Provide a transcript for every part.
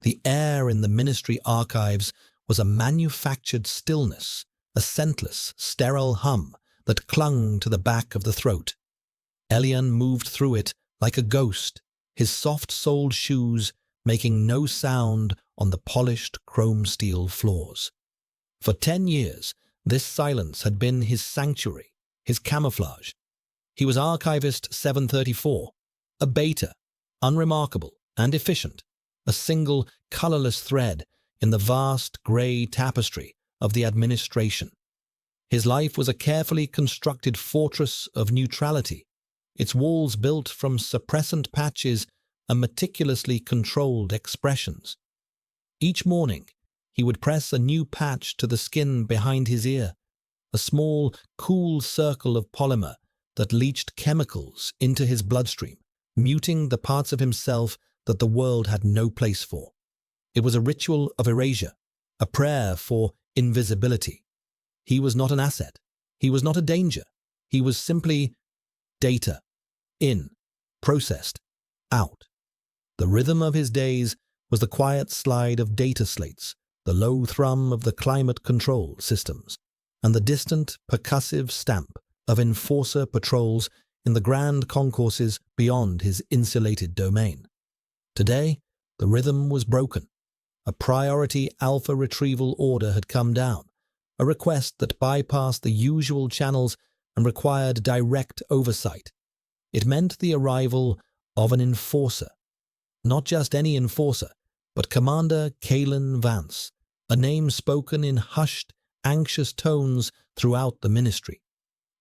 The air in the ministry archives was a manufactured stillness, a scentless, sterile hum that clung to the back of the throat. Elian moved through it like a ghost, his soft-soled shoes making no sound on the polished chrome steel floors. For 10 years, this silence had been his sanctuary, his camouflage. He was Archivist 734, a beta, unremarkable and efficient, a single colorless thread in the vast grey tapestry of the administration. His life was a carefully constructed fortress of neutrality, its walls built from suppressant patches and meticulously controlled expressions. Each morning, he would press a new patch to the skin behind his ear, a small, cool circle of polymer that leached chemicals into his bloodstream, muting the parts of himself that the world had no place for. It was a ritual of erasure, a prayer for invisibility. He was not an asset. He was not a danger. He was simply data. In, processed, out. The rhythm of his days was the quiet slide of data slates, the low thrum of the climate control systems, and the distant, percussive stamp of enforcer patrols in the grand concourses beyond his insulated domain. Today, the rhythm was broken. A priority alpha retrieval order had come down, a request that bypassed the usual channels and required direct oversight. It meant the arrival of an enforcer. Not just any enforcer, but Commander Kalen Vance, a name spoken in hushed, anxious tones throughout the ministry.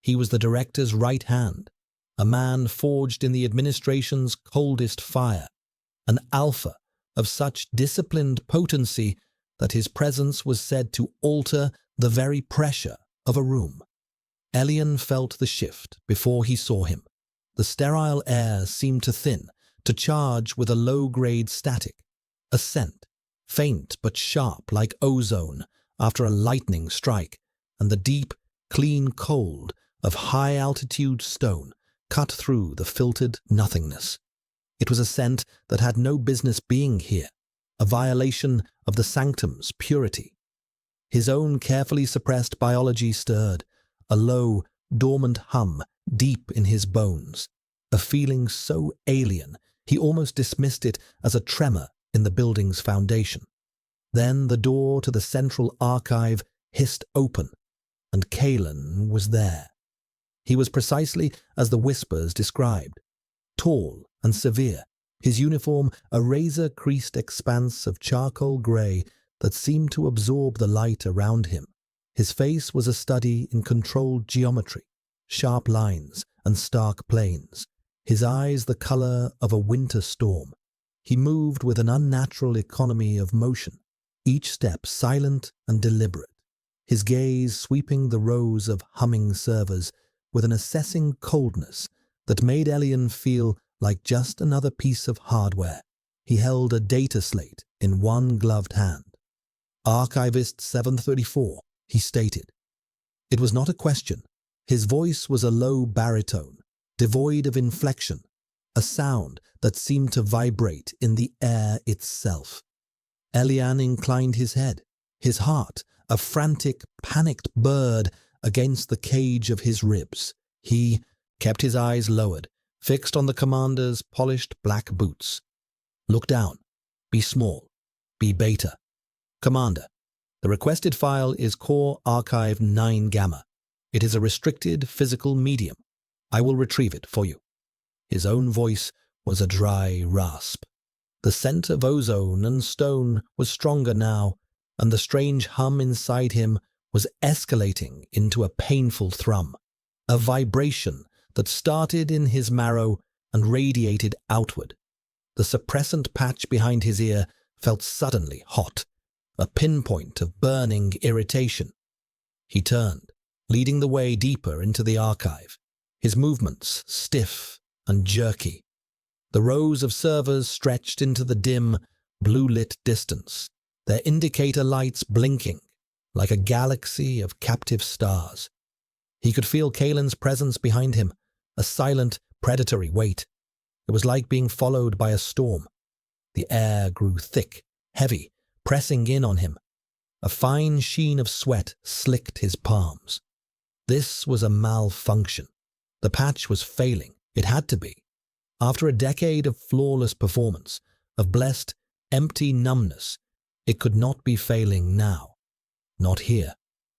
He was the director's right hand, a man forged in the administration's coldest fire, an alpha of such disciplined potency that his presence was said to alter the very pressure of a room. Elian felt the shift before he saw him. The sterile air seemed to thin, to charge with a low-grade static, a scent, faint but sharp like ozone after a lightning strike, and the deep, clean cold of high-altitude stone cut through the filtered nothingness. It was a scent that had no business being here, a violation of the sanctum's purity. His own carefully suppressed biology stirred, a low, dormant hum deep in his bones, a feeling so alien he almost dismissed it as a tremor in the building's foundation. Then the door to the central archive hissed open, and Kalen was there. He was precisely as the whispers described, tall and severe, his uniform a razor-creased expanse of charcoal grey that seemed to absorb the light around him. His face was a study in controlled geometry, sharp lines and stark planes, his eyes the color of a winter storm. He moved with an unnatural economy of motion, each step silent and deliberate, his gaze sweeping the rows of humming servers with an assessing coldness that made Elian feel like just another piece of hardware. He held a data slate in one gloved hand. Archivist 734, he stated. It was not a question. His voice was a low baritone, devoid of inflection, a sound that seemed to vibrate in the air itself. Elian inclined his head, his heart a frantic, panicked bird against the cage of his ribs. He kept his eyes lowered, fixed on the commander's polished black boots. Look down. Be small. Be beta. Commander, the requested file is Core Archive 9 Gamma. It is a restricted physical medium. I will retrieve it for you. His own voice was a dry rasp. The scent of ozone and stone was stronger now, and the strange hum inside him was escalating into a painful thrum, a vibration that started in his marrow and radiated outward. The suppressant patch behind his ear felt suddenly hot, a pinpoint of burning irritation. He turned, leading the way deeper into the archive, his movements stiff and jerky. The rows of servers stretched into the dim, blue-lit distance, their indicator lights blinking like a galaxy of captive stars. He could feel Kalen's presence behind him, a silent, predatory weight. It was like being followed by a storm. The air grew thick, heavy, pressing in on him. A fine sheen of sweat slicked his palms. This was a malfunction. The patch was failing. It had to be. After a decade of flawless performance, of blessed, empty numbness, it could not be failing now. Not here.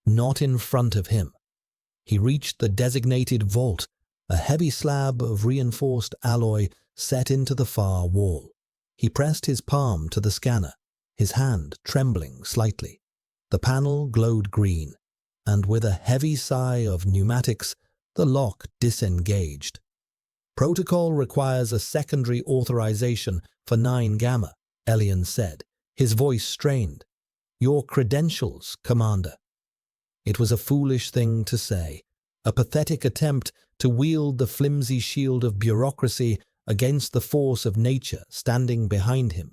Not in front of him. He reached the designated vault, a heavy slab of reinforced alloy set into the far wall. He pressed his palm to the scanner, his hand trembling slightly. The panel glowed green, and with a heavy sigh of pneumatics, the lock disengaged. "Protocol requires a secondary authorization for 9 Gamma, Elian said, his voice strained. "Your credentials, Commander." It was a foolish thing to say, a pathetic attempt to wield the flimsy shield of bureaucracy against the force of nature standing behind him.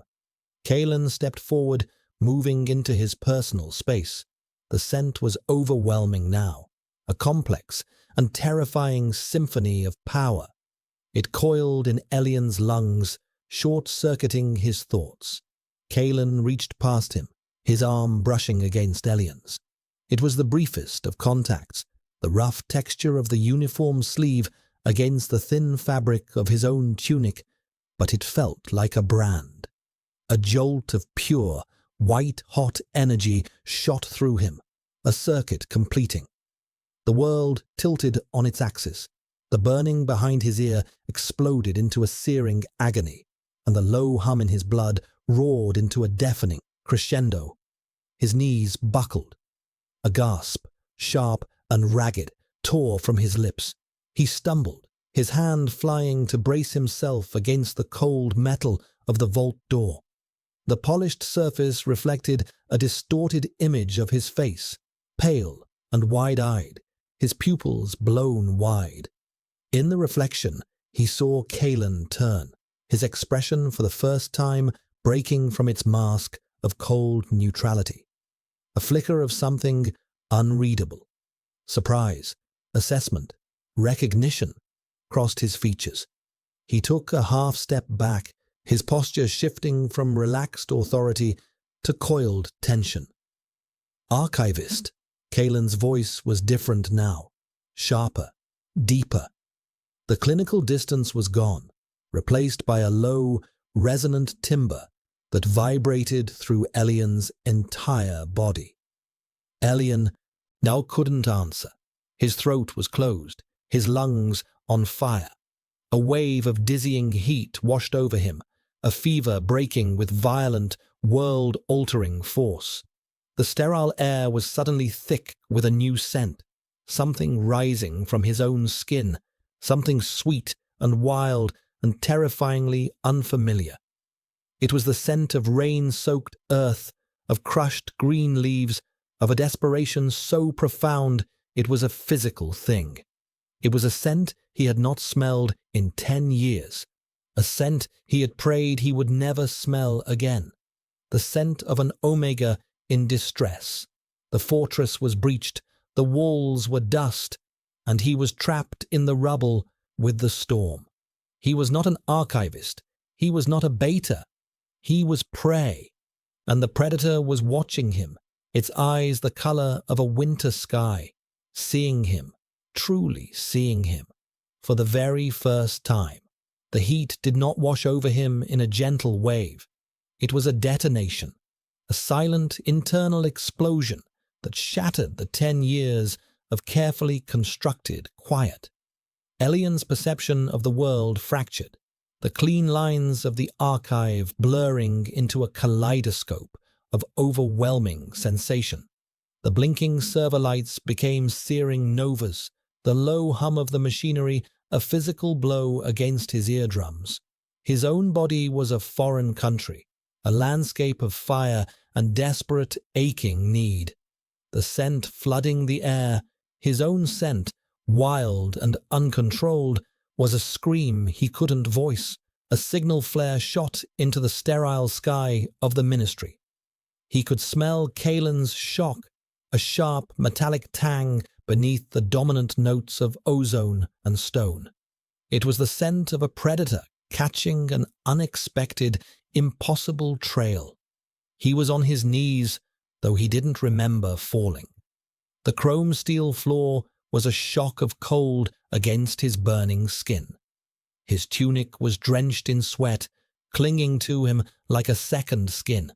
Kalen stepped forward, moving into his personal space. The scent was overwhelming now, a complex and terrifying symphony of power. It coiled in Elian's lungs, short-circuiting his thoughts. Kalen reached past him, his arm brushing against Elian's. It was the briefest of contacts, the rough texture of the uniform sleeve against the thin fabric of his own tunic, but it felt like a brand. A jolt of pure, white-hot energy shot through him, a circuit completing. The world tilted on its axis. The burning behind his ear exploded into a searing agony, and the low hum in his blood roared into a deafening crescendo. His knees buckled. A gasp, sharp and ragged, tore from his lips. He stumbled, his hand flying to brace himself against the cold metal of the vault door. The polished surface reflected a distorted image of his face, pale and wide-eyed, his pupils blown wide. In the reflection, he saw Kalen turn, his expression for the first time breaking from its mask of cold neutrality. A flicker of something unreadable. Surprise, assessment, recognition crossed his features. He took a half-step back, his posture shifting from relaxed authority to coiled tension. "Archivist." Kalen's voice was different now, sharper, deeper. The clinical distance was gone, replaced by a low, resonant timbre that vibrated through Elian's entire body. Elian now couldn't answer. His throat was closed, his lungs on fire. A wave of dizzying heat washed over him, a fever breaking with violent, world-altering force. The sterile air was suddenly thick with a new scent, something rising from his own skin, something sweet and wild and terrifyingly unfamiliar. It was the scent of rain-soaked earth, of crushed green leaves, of a desperation so profound it was a physical thing. It was a scent he had not smelled in 10 years, a scent he had prayed he would never smell again, the scent of an Omega in distress. The fortress was breached, the walls were dust, and he was trapped in the rubble with the storm. He was not an archivist, he was not a beta, he was prey, and the predator was watching him, its eyes the color of a winter sky, seeing him, truly seeing him, for the very first time. The heat did not wash over him in a gentle wave. It was a detonation, a silent internal explosion that shattered the 10 years of carefully constructed quiet. Elian's perception of the world fractured, the clean lines of the archive blurring into a kaleidoscope of overwhelming sensation. The blinking server lights became searing novas, the low hum of the machinery a physical blow against his eardrums. His own body was a foreign country, a landscape of fire and desperate, aching need. The scent flooding the air, his own scent, wild and uncontrolled, was a scream he couldn't voice, a signal flare shot into the sterile sky of the ministry. He could smell Kalen's shock, a sharp, metallic tang beneath the dominant notes of ozone and stone. It was the scent of a predator catching an unexpected, impossible trail. He was on his knees, though he didn't remember falling. The chrome steel floor was a shock of cold against his burning skin. His tunic was drenched in sweat, clinging to him like a second skin.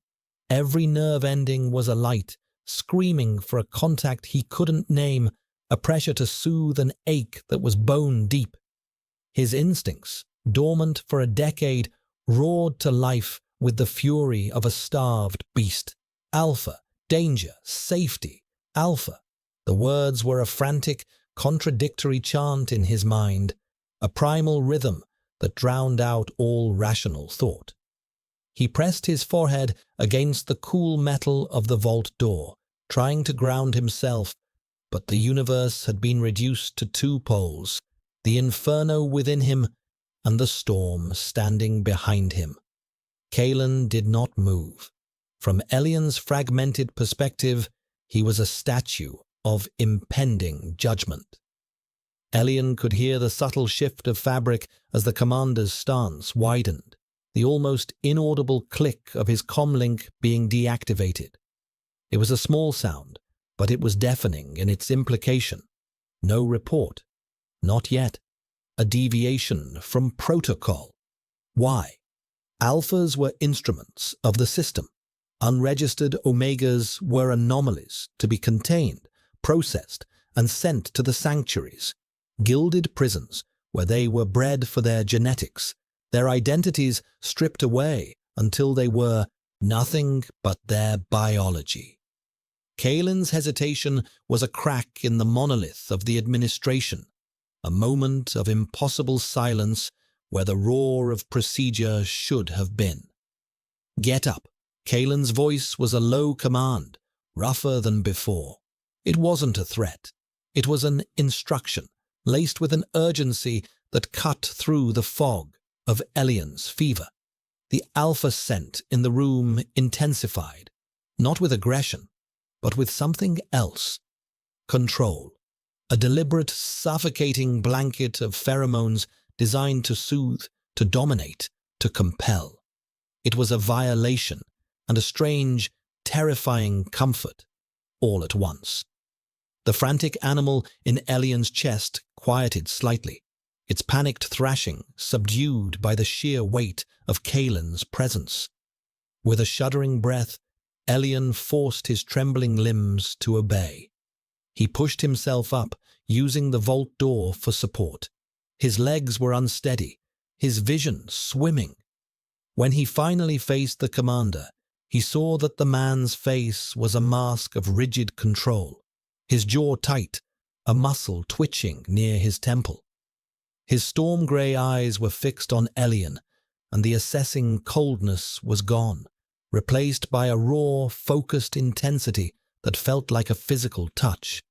Every nerve ending was alight, screaming for a contact he couldn't name, a pressure to soothe an ache that was bone deep. His instincts, dormant for a decade, roared to life with the fury of a starved beast. Alpha, danger, safety, alpha. The words were a frantic, contradictory chant in his mind, a primal rhythm that drowned out all rational thought. He pressed his forehead against the cool metal of the vault door, trying to ground himself, but the universe had been reduced to two poles, the inferno within him and the storm standing behind him. Kalen did not move. From Elian's fragmented perspective, he was a statue of impending judgment. Elian could hear the subtle shift of fabric as the commander's stance widened, the almost inaudible click of his comlink being deactivated. It was a small sound, but it was deafening in its implication. No report. Not yet. A deviation from protocol. Why? Alphas were instruments of the system. Unregistered Omegas were anomalies to be contained, processed, and sent to the sanctuaries, gilded prisons where they were bred for their genetics, their identities stripped away until they were nothing but their biology. Kalen's hesitation was a crack in the monolith of the administration, a moment of impossible silence where the roar of procedure should have been. Get up. Kalen's voice was a low command, rougher than before. It wasn't a threat. It was an instruction, laced with an urgency that cut through the fog of Elian's fever. The alpha scent in the room intensified, not with aggression, but with something else. Control. A deliberate, suffocating blanket of pheromones designed to soothe, to dominate, to compel. It was a violation and a strange, terrifying comfort, all at once. The frantic animal in Elian's chest quieted slightly, its panicked thrashing subdued by the sheer weight of Kalen's presence. With a shuddering breath, Elian forced his trembling limbs to obey. He pushed himself up, using the vault door for support. His legs were unsteady, his vision swimming. When he finally faced the commander, he saw that the man's face was a mask of rigid control, his jaw tight, a muscle twitching near his temple. His storm-grey eyes were fixed on Elian, and the assessing coldness was gone, replaced by a raw, focused intensity that felt like a physical touch.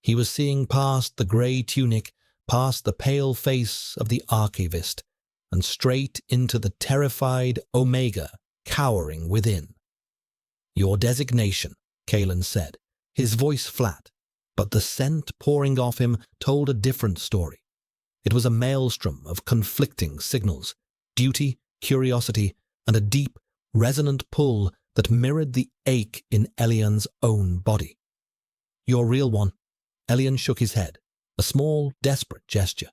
He was seeing past the grey tunic, past the pale face of the archivist, and straight into the terrified Omega cowering within. "Your designation," Kalen said, his voice flat, but the scent pouring off him told a different story. It was a maelstrom of conflicting signals, duty, curiosity, and a deep, resonant pull that mirrored the ache in Elian's own body. "Your real one." Elian shook his head, a small, desperate gesture.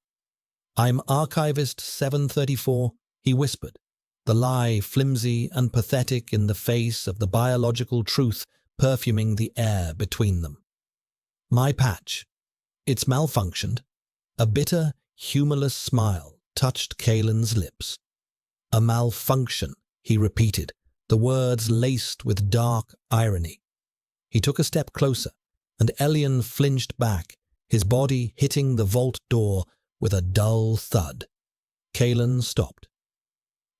"I'm Archivist 734, he whispered, the lie flimsy and pathetic in the face of the biological truth perfuming the air between them. "My patch. It's malfunctioned." A bitter, humorless smile touched Kalen's lips. "A malfunction," he repeated, the words laced with dark irony. He took a step closer, and Elian flinched back, his body hitting the vault door with a dull thud. Kalen stopped.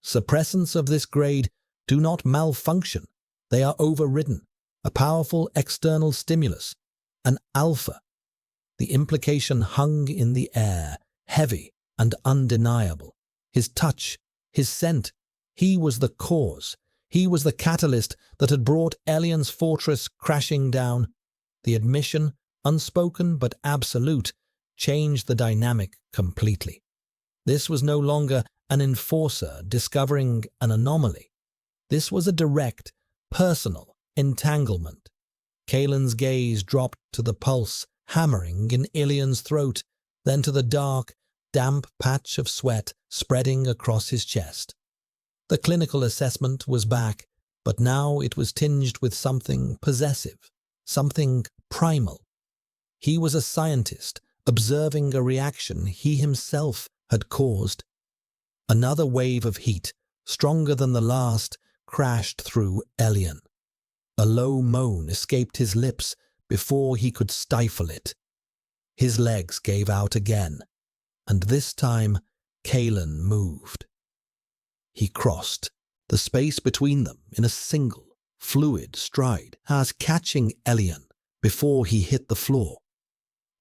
"Suppressants of this grade do not malfunction. They are overridden. A powerful external stimulus. An alpha." The implication hung in the air, heavy and undeniable. His touch, his scent, he was the cause. He was the catalyst that had brought Elian's fortress crashing down. The admission, unspoken but absolute, changed the dynamic completely. This was no longer an enforcer discovering an anomaly. This was a direct, personal entanglement. Kalen's gaze dropped to the pulse hammering in Ilian's throat, then to the dark, damp patch of sweat spreading across his chest. The clinical assessment was back, but now it was tinged with something possessive, something primal. He was a scientist, observing a reaction he himself had caused. Another wave of heat, stronger than the last, crashed through Elian. A low moan escaped his lips before he could stifle it. His legs gave out again, and this time Kalen moved. He crossed the space between them in a single, fluid stride, as catching Elian before he hit the floor.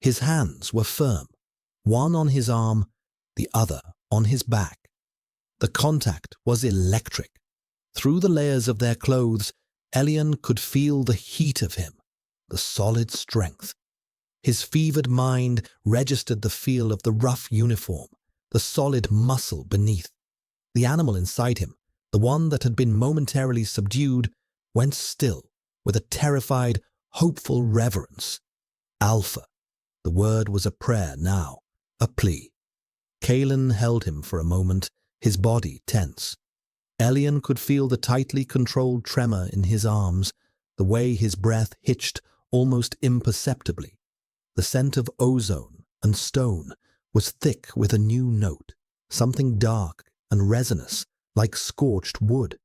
His hands were firm, one on his arm, the other on his back. The contact was electric. Through the layers of their clothes, Elian could feel the heat of him, the solid strength. His fevered mind registered the feel of the rough uniform, the solid muscle beneath. The animal inside him, the one that had been momentarily subdued, went still with a terrified, hopeful reverence. Alpha. The word was a prayer now, a plea. Kalen held him for a moment, his body tense. Elian could feel the tightly controlled tremor in his arms, the way his breath hitched almost imperceptibly. The scent of ozone and stone was thick with a new note, something dark and resinous, like scorched wood.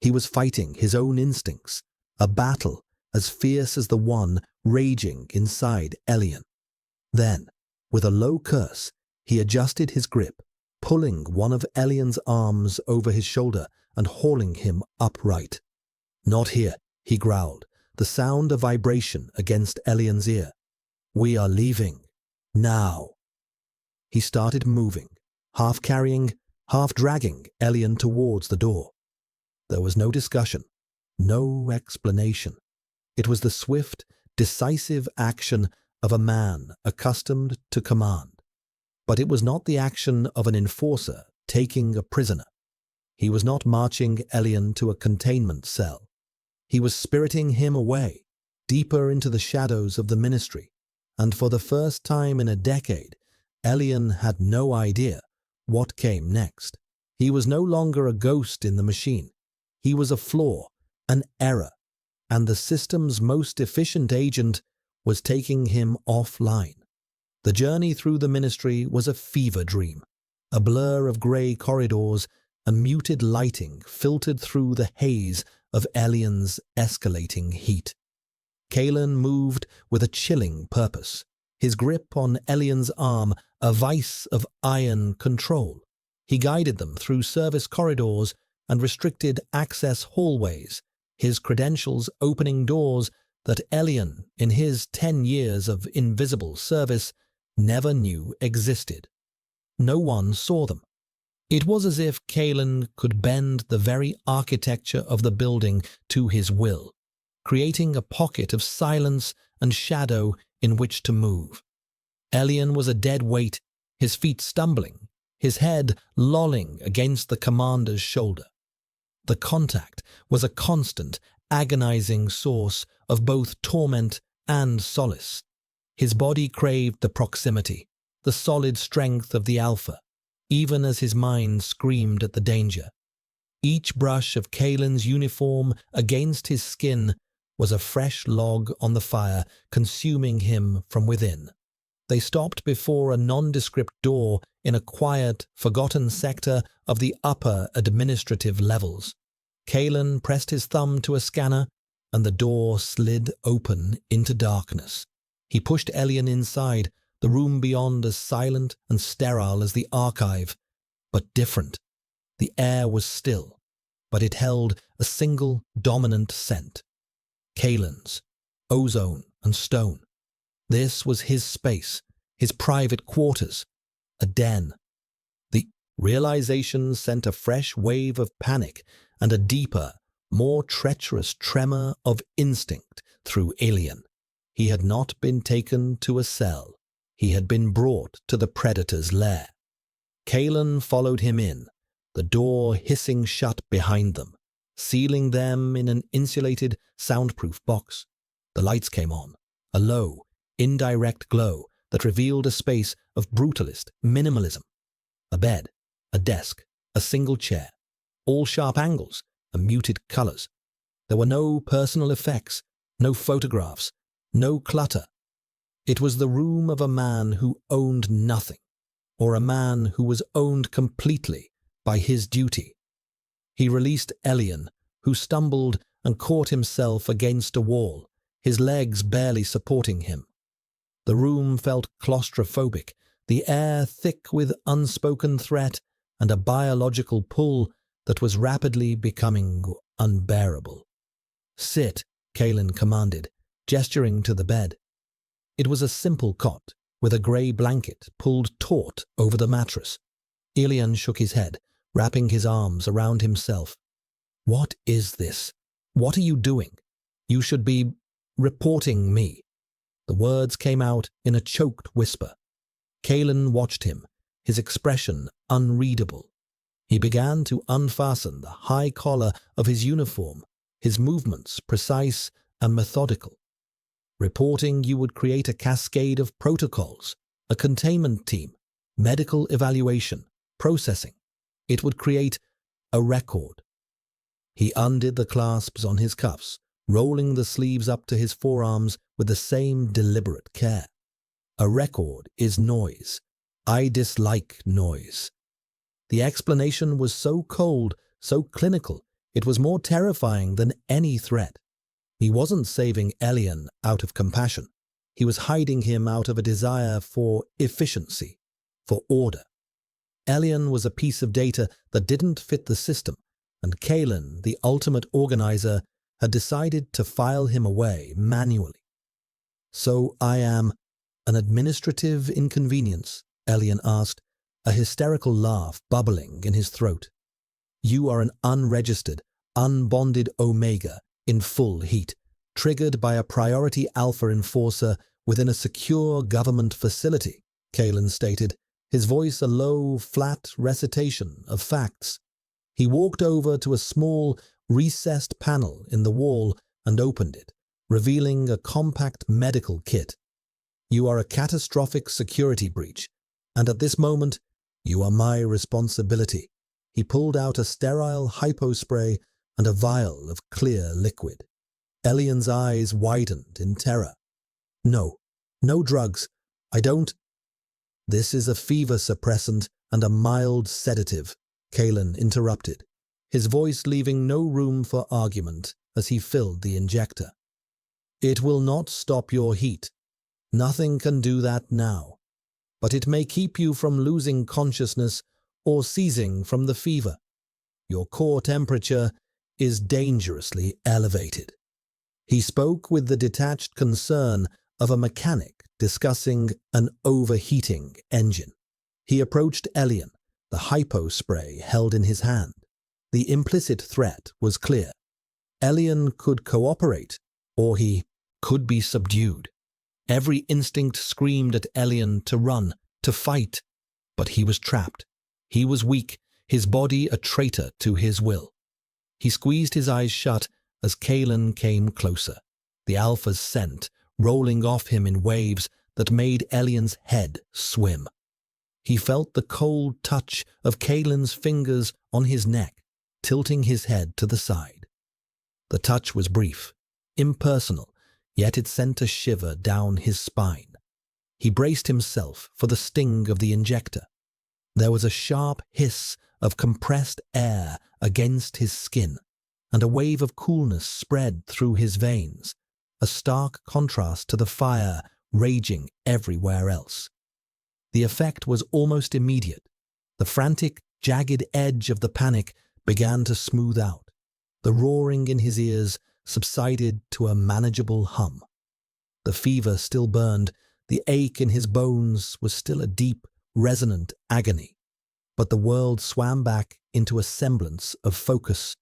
He was fighting his own instincts, a battle as fierce as the one raging inside Elian. Then, with a low curse, he adjusted his grip, pulling one of Elian's arms over his shoulder and hauling him upright. "Not here," he growled, the sound of vibration against Elian's ear. "We are leaving. Now." He started moving, half carrying, half dragging Elian towards the door. There was no discussion, no explanation. It was the swift, decisive action of a man accustomed to command. But it was not the action of an enforcer taking a prisoner. He was not marching Elian to a containment cell. He was spiriting him away, deeper into the shadows of the ministry, and for the first time in a decade, Elian had no idea what came next. He was no longer a ghost in the machine. He was a flaw, an error, and the system's most efficient agent was taking him offline. The journey through the ministry was a fever dream, a blur of grey corridors and muted lighting filtered through the haze of Elian's escalating heat. Kalen moved with a chilling purpose, his grip on Elian's arm a vice of iron control. He guided them through service corridors and restricted access hallways, his credentials opening doors that Elian, in his 10 years of invisible service, never knew existed. No one saw them. It was as if Kalen could bend the very architecture of the building to his will, creating a pocket of silence and shadow in which to move. Elian was a dead weight, his feet stumbling, his head lolling against the commander's shoulder. The contact was a constant, agonizing source of both torment and solace. His body craved the proximity, the solid strength of the alpha, even as his mind screamed at the danger. Each brush of Kalen's uniform against his skin was a fresh log on the fire, consuming him from within. They stopped before a nondescript door in a quiet, forgotten sector of the upper administrative levels. Kalen pressed his thumb to a scanner, and the door slid open into darkness. He pushed Elian inside, the room beyond as silent and sterile as the archive, but different. The air was still, but it held a single dominant scent. Kalen's, ozone and stone. This was his space, his private quarters, a den. The realization sent a fresh wave of panic and a deeper, more treacherous tremor of instinct through Elian. He had not been taken to a cell. He had been brought to the predator's lair. Kalen followed him in, the door hissing shut behind them. sealing them in an insulated, soundproof box. The lights came on, a low, indirect glow that revealed a space of brutalist minimalism. A bed, a desk, a single chair, all sharp angles and muted colors. There were no personal effects, no photographs, no clutter. It was the room of a man who owned nothing, or a man who was owned completely by his duty. He released Elian, who stumbled and caught himself against a wall, his legs barely supporting him. The room felt claustrophobic, the air thick with unspoken threat and a biological pull that was rapidly becoming unbearable. "Sit," Kalen commanded, gesturing to the bed. It was a simple cot, with a grey blanket pulled taut over the mattress. Elian shook his head, wrapping his arms around himself. "What is this? What are you doing? You should be reporting me." The words came out in a choked whisper. Kalen watched him, his expression unreadable. He began to unfasten the high collar of his uniform, his movements precise and methodical. "Reporting, you would create a cascade of protocols, a containment team, medical evaluation, processing. It would create a record." He undid the clasps on his cuffs, rolling the sleeves up to his forearms with the same deliberate care. "A record is noise. I dislike noise." The explanation was so cold, so clinical, it was more terrifying than any threat. He wasn't saving Elian out of compassion. He was hiding him out of a desire for efficiency, for order. Elian was a piece of data that didn't fit the system, and Kalen, the ultimate organizer, had decided to file him away manually. "So I am an administrative inconvenience?" Elian asked, a hysterical laugh bubbling in his throat. "You are an unregistered, unbonded Omega in full heat, triggered by a priority alpha enforcer within a secure government facility," Kalen stated, his voice a low, flat recitation of facts. He walked over to a small, recessed panel in the wall and opened it, revealing a compact medical kit. "You are a catastrophic security breach, and at this moment, you are my responsibility." He pulled out a sterile hypospray and a vial of clear liquid. Elian's eyes widened in terror. "No, no drugs. I don't—" "This is a fever suppressant and a mild sedative," Kalen interrupted, his voice leaving no room for argument as he filled the injector. "It will not stop your heat. Nothing can do that now. But it may keep you from losing consciousness or seizing from the fever. Your core temperature is dangerously elevated." He spoke with the detached concern of a mechanic discussing an overheating engine. He approached Elian, the hypo spray held in his hand. The implicit threat was clear. Elian could cooperate, or he could be subdued. Every instinct screamed at Elian to run, to fight. But he was trapped. He was weak, his body a traitor to his will. He squeezed his eyes shut as Kalen came closer, the alpha's scent rolling off him in waves that made Elian's head swim. He felt the cold touch of Kalen's fingers on his neck, tilting his head to the side. The touch was brief, impersonal, yet it sent a shiver down his spine. He braced himself for the sting of the injector. There was a sharp hiss of compressed air against his skin, and a wave of coolness spread through his veins, a stark contrast to the fire raging everywhere else. The effect was almost immediate. The frantic, jagged edge of the panic began to smooth out. The roaring in his ears subsided to a manageable hum. The fever still burned, the ache in his bones was still a deep, resonant agony. But the world swam back into a semblance of focus.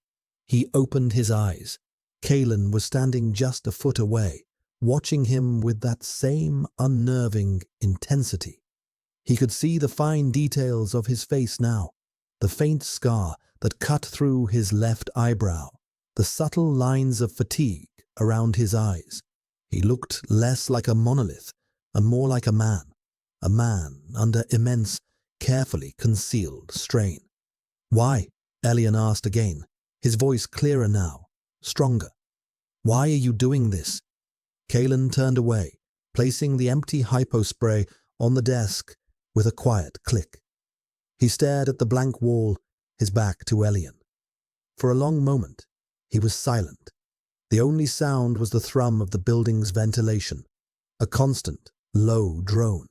He opened his eyes. Kalen was standing just a foot away, watching him with that same unnerving intensity. He could see the fine details of his face now, the faint scar that cut through his left eyebrow, the subtle lines of fatigue around his eyes. He looked less like a monolith and more like a man under immense, carefully concealed strain. "Why?" Elian asked again, his voice clearer now, stronger. "Why are you doing this?" Kalen turned away, placing the empty hypospray on the desk with a quiet click. He stared at the blank wall, his back to Elian. For a long moment, he was silent. The only sound was the thrum of the building's ventilation, a constant, low drone.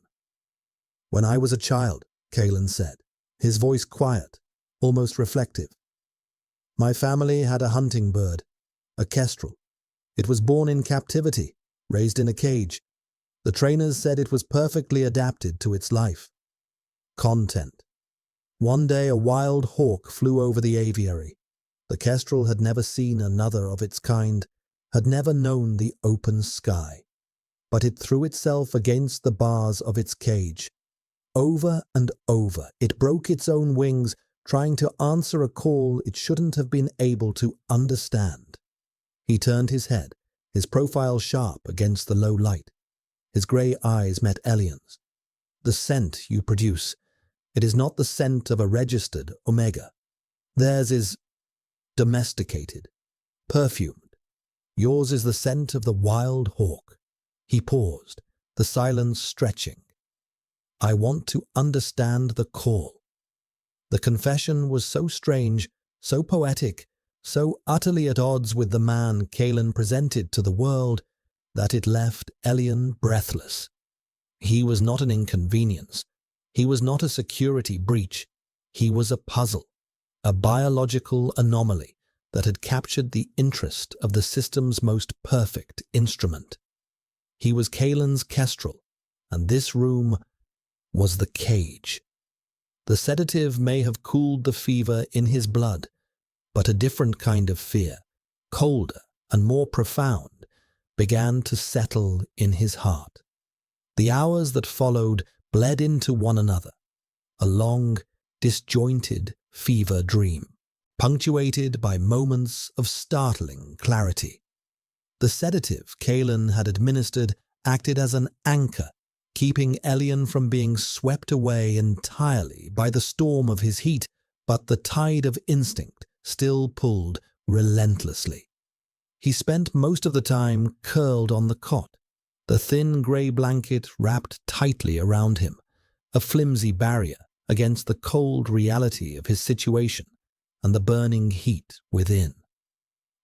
"When I was a child," Kalen said, his voice quiet, almost reflective, "my family had a hunting bird, a kestrel. It was born in captivity, raised in a cage. The trainers said it was perfectly adapted to its life. Content. One day a wild hawk flew over the aviary. The kestrel had never seen another of its kind, had never known the open sky. But it threw itself against the bars of its cage. Over and over, it broke its own wings, trying to answer a call it shouldn't have been able to understand." He turned his head, his profile sharp against the low light. His grey eyes met Elian's. "The scent you produce, it is not the scent of a registered Omega. Theirs is domesticated, perfumed. Yours is the scent of the wild hawk." He paused, the silence stretching. "I want to understand the call." The confession was so strange, so poetic, so utterly at odds with the man Kalen presented to the world, that it left Elian breathless. He was not an inconvenience. He was not a security breach. He was a puzzle, a biological anomaly that had captured the interest of the system's most perfect instrument. He was Kalen's kestrel, and this room was the cage. The sedative may have cooled the fever in his blood, but a different kind of fear, colder and more profound, began to settle in his heart. The hours that followed bled into one another, a long, disjointed fever dream, punctuated by moments of startling clarity. The sedative Kalen had administered acted as an anchor, keeping Elian from being swept away entirely by the storm of his heat, but the tide of instinct still pulled relentlessly. He spent most of the time curled on the cot, the thin grey blanket wrapped tightly around him, a flimsy barrier against the cold reality of his situation and the burning heat within.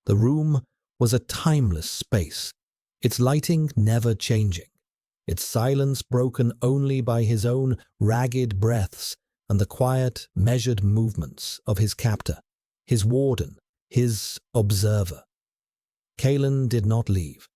The room was a timeless space, its lighting never changing, its silence broken only by his own ragged breaths and the quiet, measured movements of his captor, his warden, his observer. Kalen did not leave.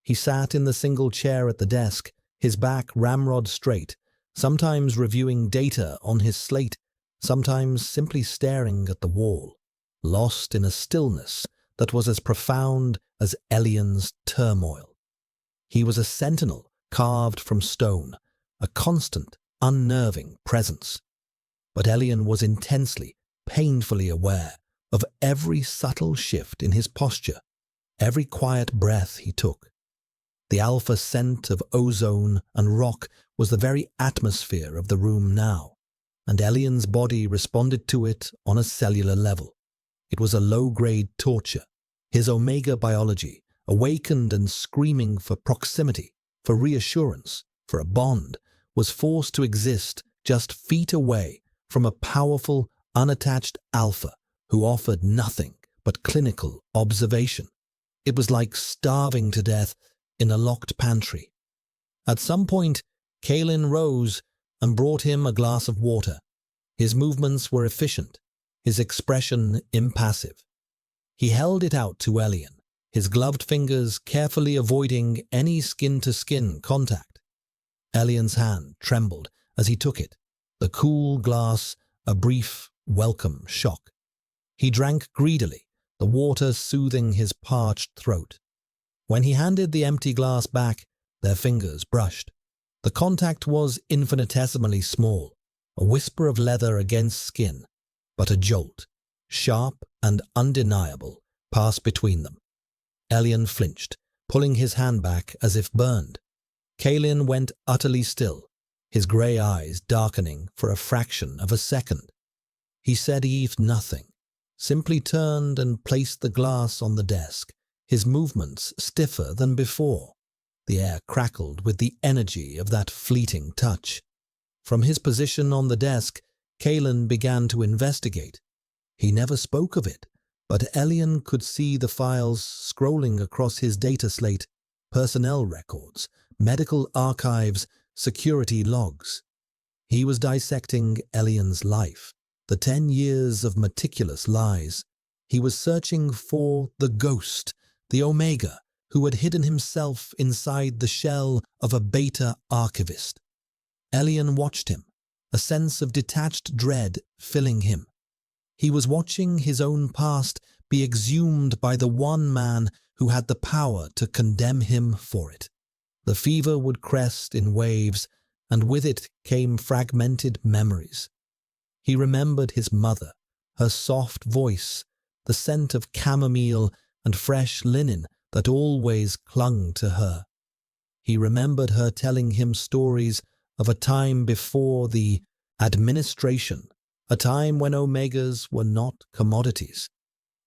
He sat in the single chair at the desk, his back ramrod straight, sometimes reviewing data on his slate, sometimes simply staring at the wall, lost in a stillness that was as profound as Elian's turmoil. He was a sentinel carved from stone, a constant, unnerving presence. But Elian was intensely, painfully aware of every subtle shift in his posture, every quiet breath he took. The alpha scent of ozone and rock was the very atmosphere of the room now, and Elian's body responded to it on a cellular level. It was a low-grade torture. His Omega biology, awakened and screaming for proximity, for reassurance, for a bond, was forced to exist just feet away from a powerful, unattached alpha who offered nothing but clinical observation. It was like starving to death in a locked pantry. At some point, Kalen rose and brought him a glass of water. His movements were efficient, his expression impassive. He held it out to Elian, his gloved fingers carefully avoiding any skin-to-skin contact. Elian's hand trembled as he took it, the cool glass a brief, welcome shock. He drank greedily, the water soothing his parched throat. When he handed the empty glass back, their fingers brushed. The contact was infinitesimally small, a whisper of leather against skin, but a jolt, sharp and undeniable, passed between them. Elian flinched, pulling his hand back as if burned. Kalin went utterly still, his grey eyes darkening for a fraction of a second. He said nothing, simply turned and placed the glass on the desk, his movements stiffer than before. The air crackled with the energy of that fleeting touch. From his position on the desk, Kalin began to investigate. He never spoke of it, but Elian could see the files scrolling across his data slate, personnel records, medical archives, security logs. He was dissecting Elian's life, the 10 years of meticulous lies. He was searching for the ghost, the Omega, who had hidden himself inside the shell of a beta archivist. Elian watched him, a sense of detached dread filling him. He was watching his own past be exhumed by the one man who had the power to condemn him for it. The fever would crest in waves, and with it came fragmented memories. He remembered his mother, her soft voice, the scent of chamomile and fresh linen that always clung to her. He remembered her telling him stories of a time before the administration, a time when Omegas were not commodities.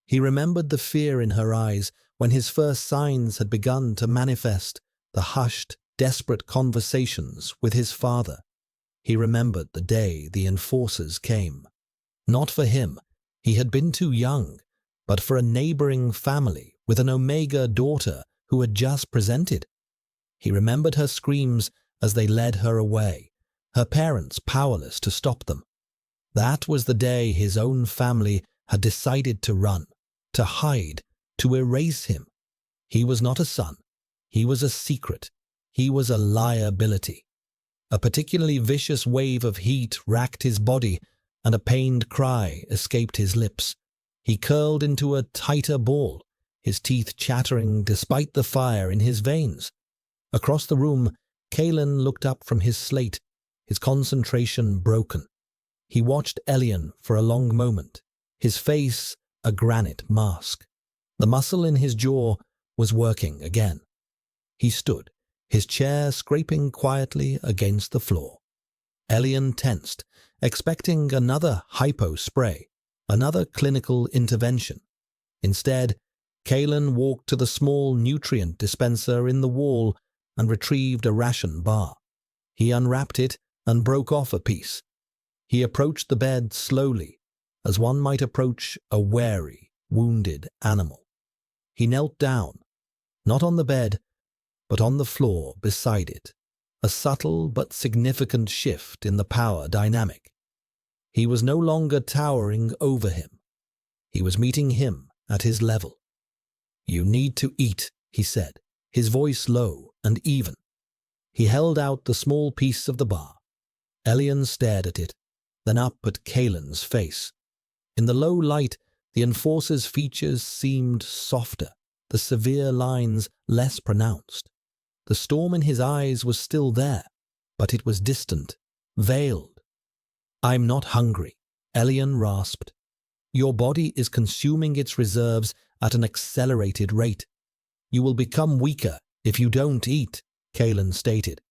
He remembered the fear in her eyes when his first signs had begun to manifest, the hushed, desperate conversations with his father. He remembered the day the enforcers came. Not for him, he had been too young, but for a neighboring family with an Omega daughter who had just presented. He remembered her screams as they led her away, her parents powerless to stop them. That was the day his own family had decided to run, to hide, to erase him. He was not a son. He was a secret. He was a liability. A particularly vicious wave of heat racked his body, and a pained cry escaped his lips. He curled into a tighter ball, his teeth chattering despite the fire in his veins. Across the room, Kalin looked up from his slate, his concentration broken. He watched Elian for a long moment, his face a granite mask. The muscle in his jaw was working again. He stood, his chair scraping quietly against the floor. Elian tensed, expecting another hypo spray, another clinical intervention. Instead, Kalin walked to the small nutrient dispenser in the wall and retrieved a ration bar. He unwrapped it and broke off a piece. He approached the bed slowly, as one might approach a wary, wounded animal. He knelt down, not on the bed, but on the floor beside it, a subtle but significant shift in the power dynamic. He was no longer towering over him. He was meeting him at his level. "You need to eat," he said, his voice low and even. He held out the small piece of the bar. Elian stared at it, then up at Kalin's face. In the low light, the enforcer's features seemed softer, the severe lines less pronounced. The storm in his eyes was still there, but it was distant, veiled. "I'm not hungry," Elian rasped. "Your body is consuming its reserves at an accelerated rate. You will become weaker if you don't eat," Kalin stated.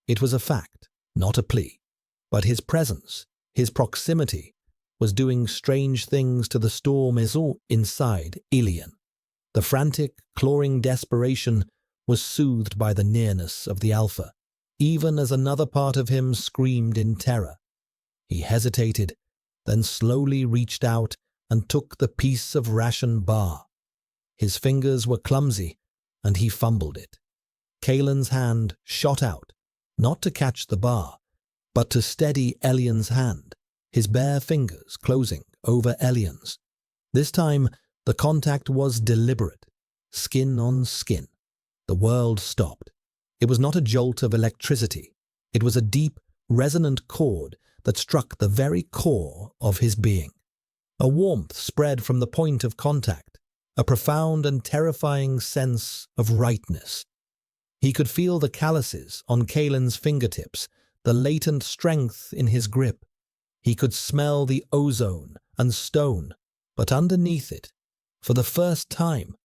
It was a fact, not a plea, but his presence, his proximity, was doing strange things to the storm inside Elian. The frantic, clawing desperation was soothed by the nearness of the Alpha, even as another part of him screamed in terror. He hesitated, then slowly reached out and took the piece of ration bar. His fingers were clumsy, and he fumbled it. Kalin's hand shot out, not to catch the bar, but to steady Elian's hand, his bare fingers closing over Elian's. This time, the contact was deliberate, skin on skin. The world stopped. It was not a jolt of electricity. It was a deep, resonant chord that struck the very core of his being. A warmth spread from the point of contact, a profound and terrifying sense of rightness. He could feel the calluses on Kalin's fingertips, the latent strength in his grip. He could smell the ozone and stone, but underneath it, for the first time,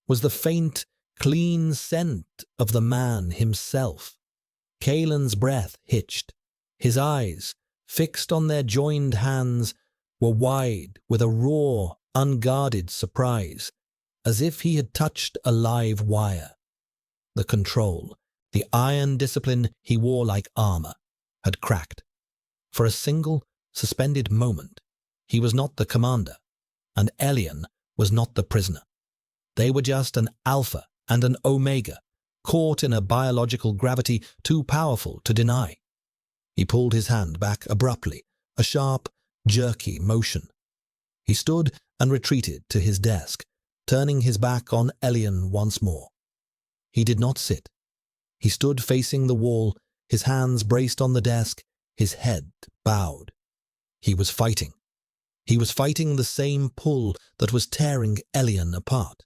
was the faint, clean scent of the man himself. Kalen's breath hitched. His eyes, fixed on their joined hands, were wide with a raw, unguarded surprise, as if he had touched a live wire. The control, the iron discipline he wore like armor, had cracked. For a single, suspended moment, he was not the commander, and Elian was not the prisoner. They were just an alpha and an omega, caught in a biological gravity too powerful to deny. He pulled his hand back abruptly, a sharp, jerky motion. He stood and retreated to his desk, turning his back on Elian once more. He did not sit. He stood facing the wall, his hands braced on the desk, his head bowed. He was fighting. He was fighting the same pull that was tearing Elian apart.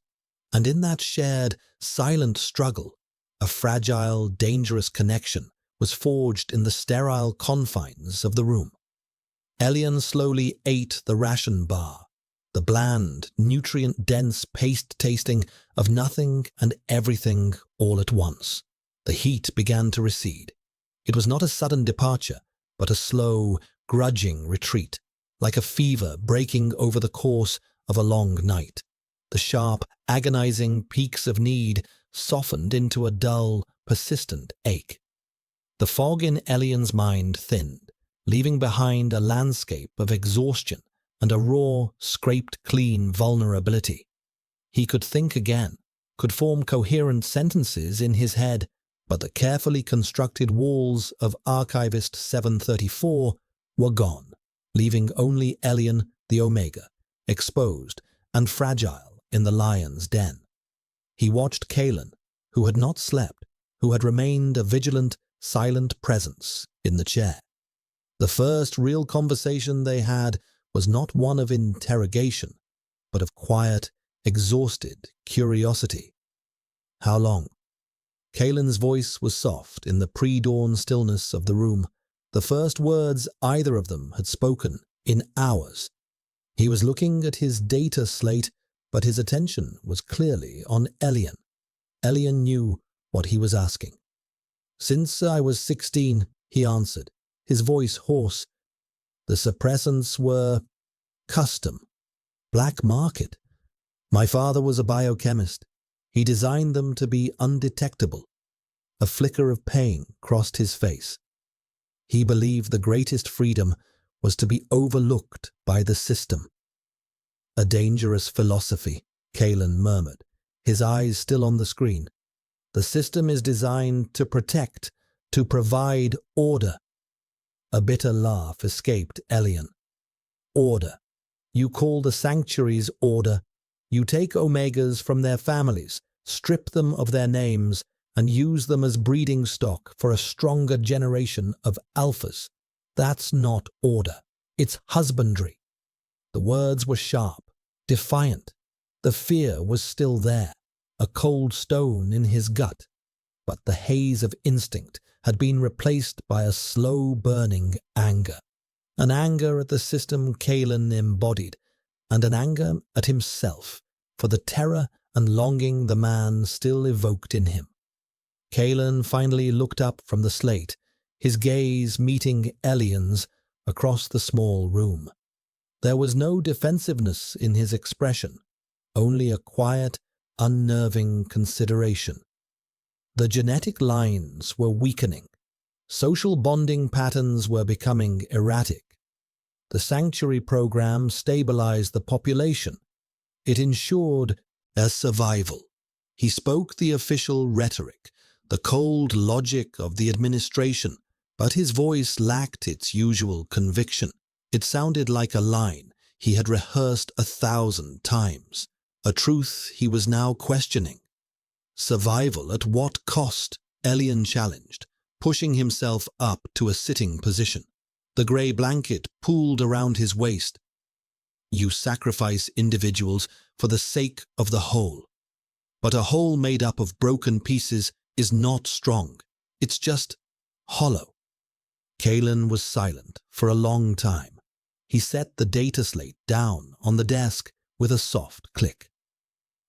And in that shared, silent struggle, a fragile, dangerous connection was forged in the sterile confines of the room. Elian slowly ate the ration bar, the bland, nutrient-dense paste tasting of nothing and everything all at once. The heat began to recede. It was not a sudden departure, but a slow, grudging retreat, like a fever breaking over the course of a long night. The sharp, agonizing peaks of need softened into a dull, persistent ache. The fog in Elian's mind thinned, leaving behind a landscape of exhaustion and a raw, scraped-clean vulnerability. He could think again, could form coherent sentences in his head, but the carefully constructed walls of Archivist 734 were gone, leaving only Elian the Omega, exposed and fragile in the lion's den. He watched Kalen, who had not slept, who had remained a vigilant, silent presence in the chair. The first real conversation they had was not one of interrogation, but of quiet, exhausted curiosity. How long? Kalen's voice was soft in the pre-dawn stillness of the room, the first words either of them had spoken in hours. He was looking at his data slate, but his attention was clearly on Elian. Elian knew what he was asking. "Since I was 16, he answered, his voice hoarse. "The suppressants were custom, black market. My father was a biochemist. He designed them to be undetectable." A flicker of pain crossed his face. He believed the greatest freedom was to be overlooked by the system. "A dangerous philosophy," Kalen murmured, his eyes still on the screen. "The system is designed to protect, to provide order." A bitter laugh escaped Elian. "Order. You call the sanctuaries order. You take Omegas from their families, strip them of their names, and use them as breeding stock for a stronger generation of alphas. That's not order. It's husbandry." The words were sharp, defiant. The fear was still there, a cold stone in his gut, but the haze of instinct had been replaced by a slow-burning anger. An anger at the system Kalen embodied, and an anger at himself for the terror and longing the man still evoked in him. Kalen finally looked up from the slate, his gaze meeting Elian's across the small room. There was no defensiveness in his expression, only a quiet, unnerving consideration. The genetic lines were weakening. Social bonding patterns were becoming erratic. The sanctuary program stabilized the population. It ensured their survival. He spoke the official rhetoric, the cold logic of the administration, but his voice lacked its usual conviction. It sounded like a line he had rehearsed 1,000 times, a truth he was now questioning. "Survival at what cost?" Elian challenged, pushing himself up to a sitting position. The grey blanket pooled around his waist. "You sacrifice individuals for the sake of the whole. But a whole made up of broken pieces is not strong. It's just hollow." Kalen was silent for a long time. He set the data slate down on the desk with a soft click.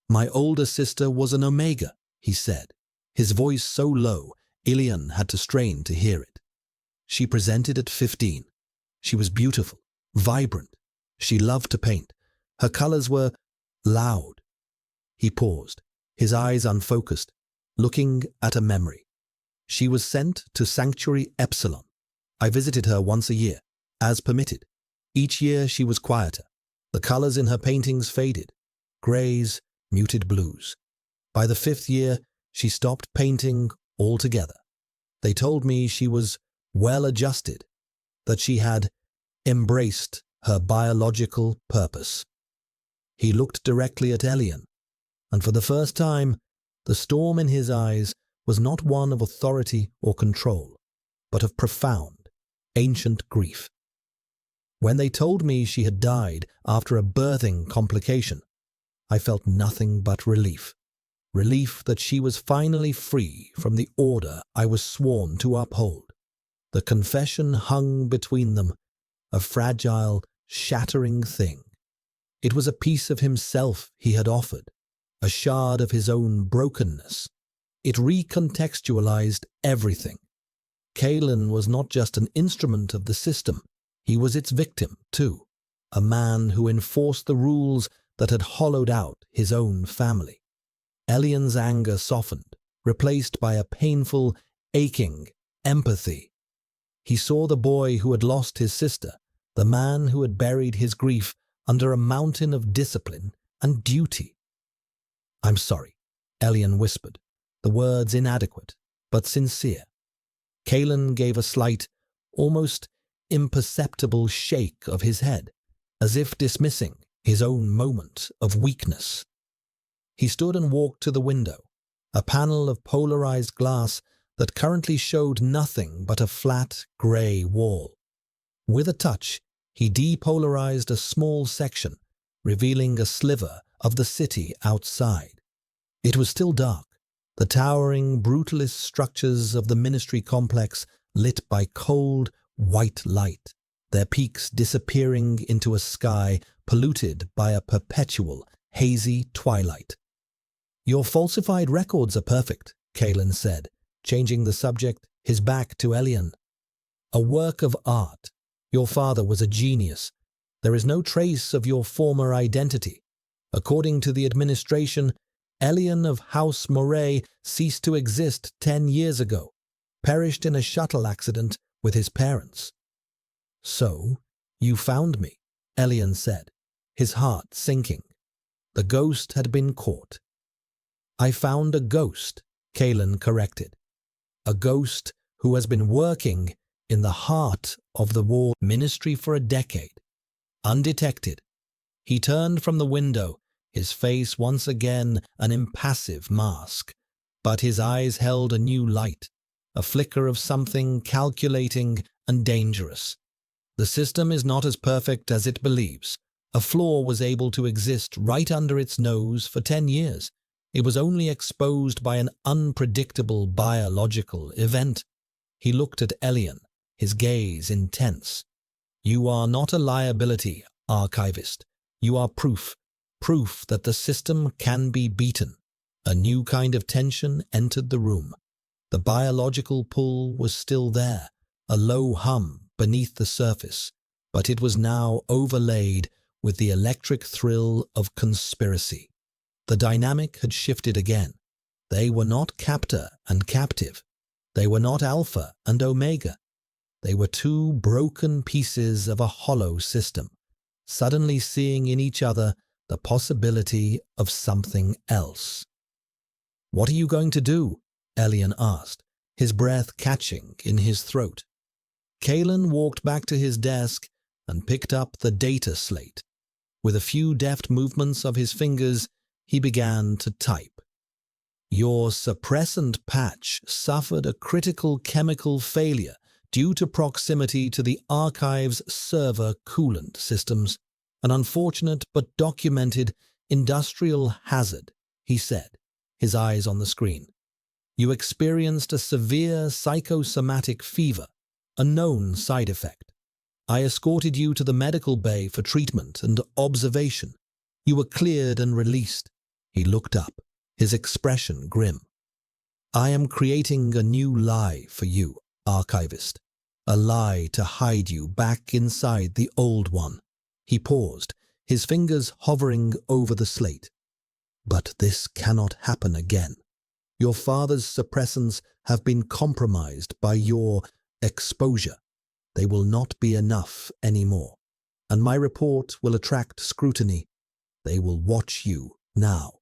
My older sister was an Omega, he said, his voice so low Ilian had to strain to hear it. She presented at 15. She was beautiful, vibrant. She loved to paint. Her colors were loud. He paused, his eyes unfocused, looking at a memory. She was sent to Sanctuary Epsilon. I visited her once a year, as permitted. Each year she was quieter. The colors in her paintings faded, grays, muted blues. By the 5th year, she stopped painting altogether. They told me she was well-adjusted, that she had embraced her biological purpose. He looked directly at Elian, and for the first time, the storm in his eyes was not one of authority or control, but of profound, ancient grief. When they told me she had died after a birthing complication, I felt nothing but relief. Relief that she was finally free from the order I was sworn to uphold. The confession hung between them, a fragile, shattering thing. It was a piece of himself he had offered, a shard of his own brokenness. It recontextualized everything. Kalen was not just an instrument of the system, he was its victim, too, a man who enforced the rules that had hollowed out his own family. Elian's anger softened, replaced by a painful, aching empathy. He saw the boy who had lost his sister, the man who had buried his grief under a mountain of discipline and duty. "I'm sorry," Elian whispered, the words inadequate, but sincere. Kalen gave a slight, almost imperceptible shake of his head, as if dismissing his own moment of weakness. He stood and walked to the window, a panel of polarized glass that currently showed nothing but a flat, grey wall. With a touch, he depolarized a small section, revealing a sliver of the city outside. It was still dark, the towering, brutalist structures of the ministry complex lit by cold, white light, their peaks disappearing into a sky polluted by a perpetual, hazy twilight. "Your falsified records are perfect," Kalen said, changing the subject, his back to Elian. "A work of art. Your father was a genius. There is no trace of your former identity. According to the administration, Elian of House Moray ceased to exist 10 years ago, perished in a shuttle accident with his parents." "So, you found me," Elian said, his heart sinking. The ghost had been caught. "I found a ghost," Kalen corrected. "A ghost who has been working in the heart of the war ministry for a decade, undetected." He turned from the window, his face once again an impassive mask, but his eyes held a new light, a flicker of something calculating and dangerous. "The system is not as perfect as it believes. A flaw was able to exist right under its nose for 10 years. It was only exposed by an unpredictable biological event." He looked at Elian, his gaze intense. "You are not a liability, archivist. You are proof that the system can be beaten." A new kind of tension entered the room. The biological pull was still there, a low hum beneath the surface, but it was now overlaid with the electric thrill of conspiracy. The dynamic had shifted again. They were not captor and captive. They were not alpha and omega. They were two broken pieces of a hollow system, suddenly seeing in each other the possibility of something else. "What are you going to do?" Elian asked, his breath catching in his throat. Kalen walked back to his desk and picked up the data slate. With a few deft movements of his fingers, he began to type. "Your suppressant patch suffered a critical chemical failure due to proximity to the archive's server coolant systems. An unfortunate but documented industrial hazard," he said, his eyes on the screen. "You experienced a severe psychosomatic fever, a known side effect. I escorted you to the medical bay for treatment and observation. You were cleared and released." He looked up, his expression grim. "I am creating a new lie for you, archivist. A lie to hide you back inside the old one." He paused, his fingers hovering over the slate. "But this cannot happen again. Your father's suppressants have been compromised by your exposure. They will not be enough anymore. And my report will attract scrutiny. They will watch you now."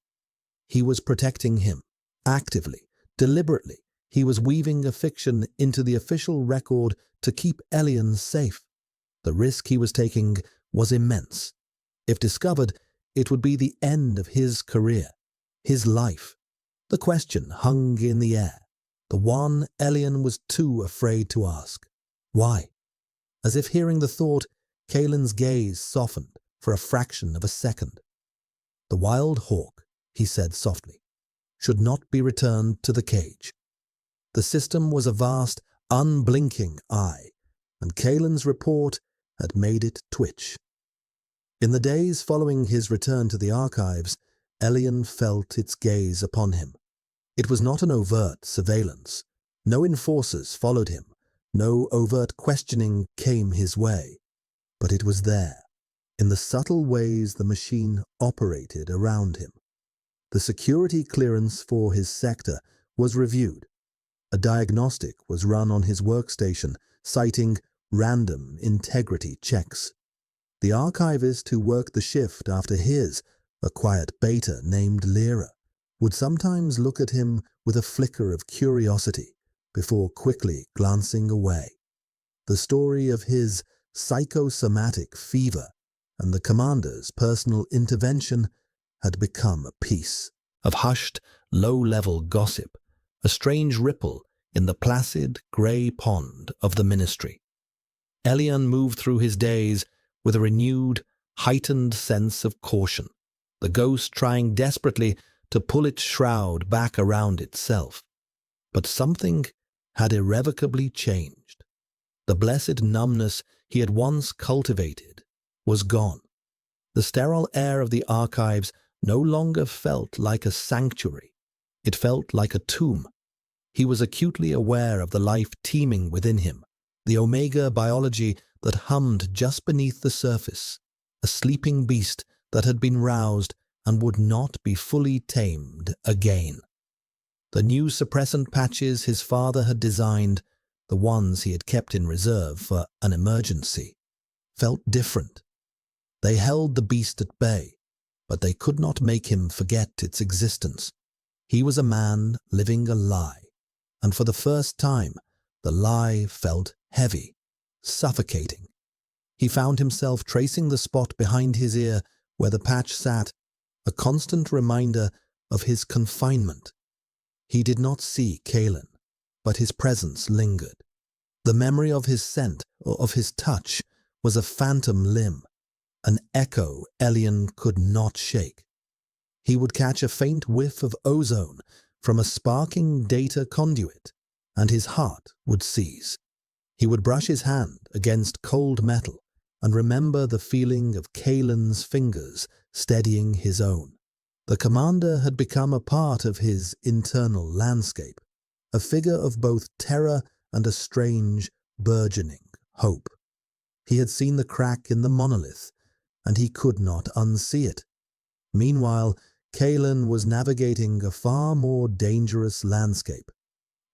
He was protecting him, actively, deliberately. He was weaving a fiction into the official record to keep Elian safe. The risk he was taking was immense. If discovered, it would be the end of his career, his life. The question hung in the air, the one Elian was too afraid to ask. Why? As if hearing the thought, Kalen's gaze softened for a fraction of a second. "The wild hawk," he said softly, "should not be returned to the cage." The system was a vast, unblinking eye, and Kalen's report had made it twitch. In the days following his return to the archives, Elian felt its gaze upon him. It was not an overt surveillance. No enforcers followed him. No overt questioning came his way. But it was there, in the subtle ways the machine operated around him. The security clearance for his sector was reviewed. A diagnostic was run on his workstation, citing random integrity checks. The archivist who worked the shift after his, a quiet beta named Lyra, would sometimes look at him with a flicker of curiosity before quickly glancing away. The story of his psychosomatic fever and the commander's personal intervention had become a piece of hushed, low-level gossip, a strange ripple in the placid, grey pond of the ministry. Elian moved through his days with a renewed, heightened sense of caution, the ghost trying desperately to pull its shroud back around itself. But something had irrevocably changed. The blessed numbness he had once cultivated was gone. The sterile air of the archives no longer felt like a sanctuary. It felt like a tomb. He was acutely aware of the life teeming within him, the omega biology that hummed just beneath the surface, a sleeping beast that had been roused and would not be fully tamed again. The new suppressant patches his father had designed, the ones he had kept in reserve for an emergency, felt different. They held the beast at bay, but they could not make him forget its existence. He was a man living a lie, and for the first time, the lie felt heavy, suffocating. He found himself tracing the spot behind his ear where the patch sat, a constant reminder of his confinement. He did not see Kalen, but his presence lingered. The memory of his scent or of his touch was a phantom limb, an echo Elian could not shake. He would catch a faint whiff of ozone from a sparking data conduit, and his heart would seize. He would brush his hand against cold metal and remember the feeling of Kalen's fingers steadying his own. The commander had become a part of his internal landscape, a figure of both terror and a strange, burgeoning hope. He had seen the crack in the monolith, and he could not unsee it. Meanwhile, Kalen was navigating a far more dangerous landscape.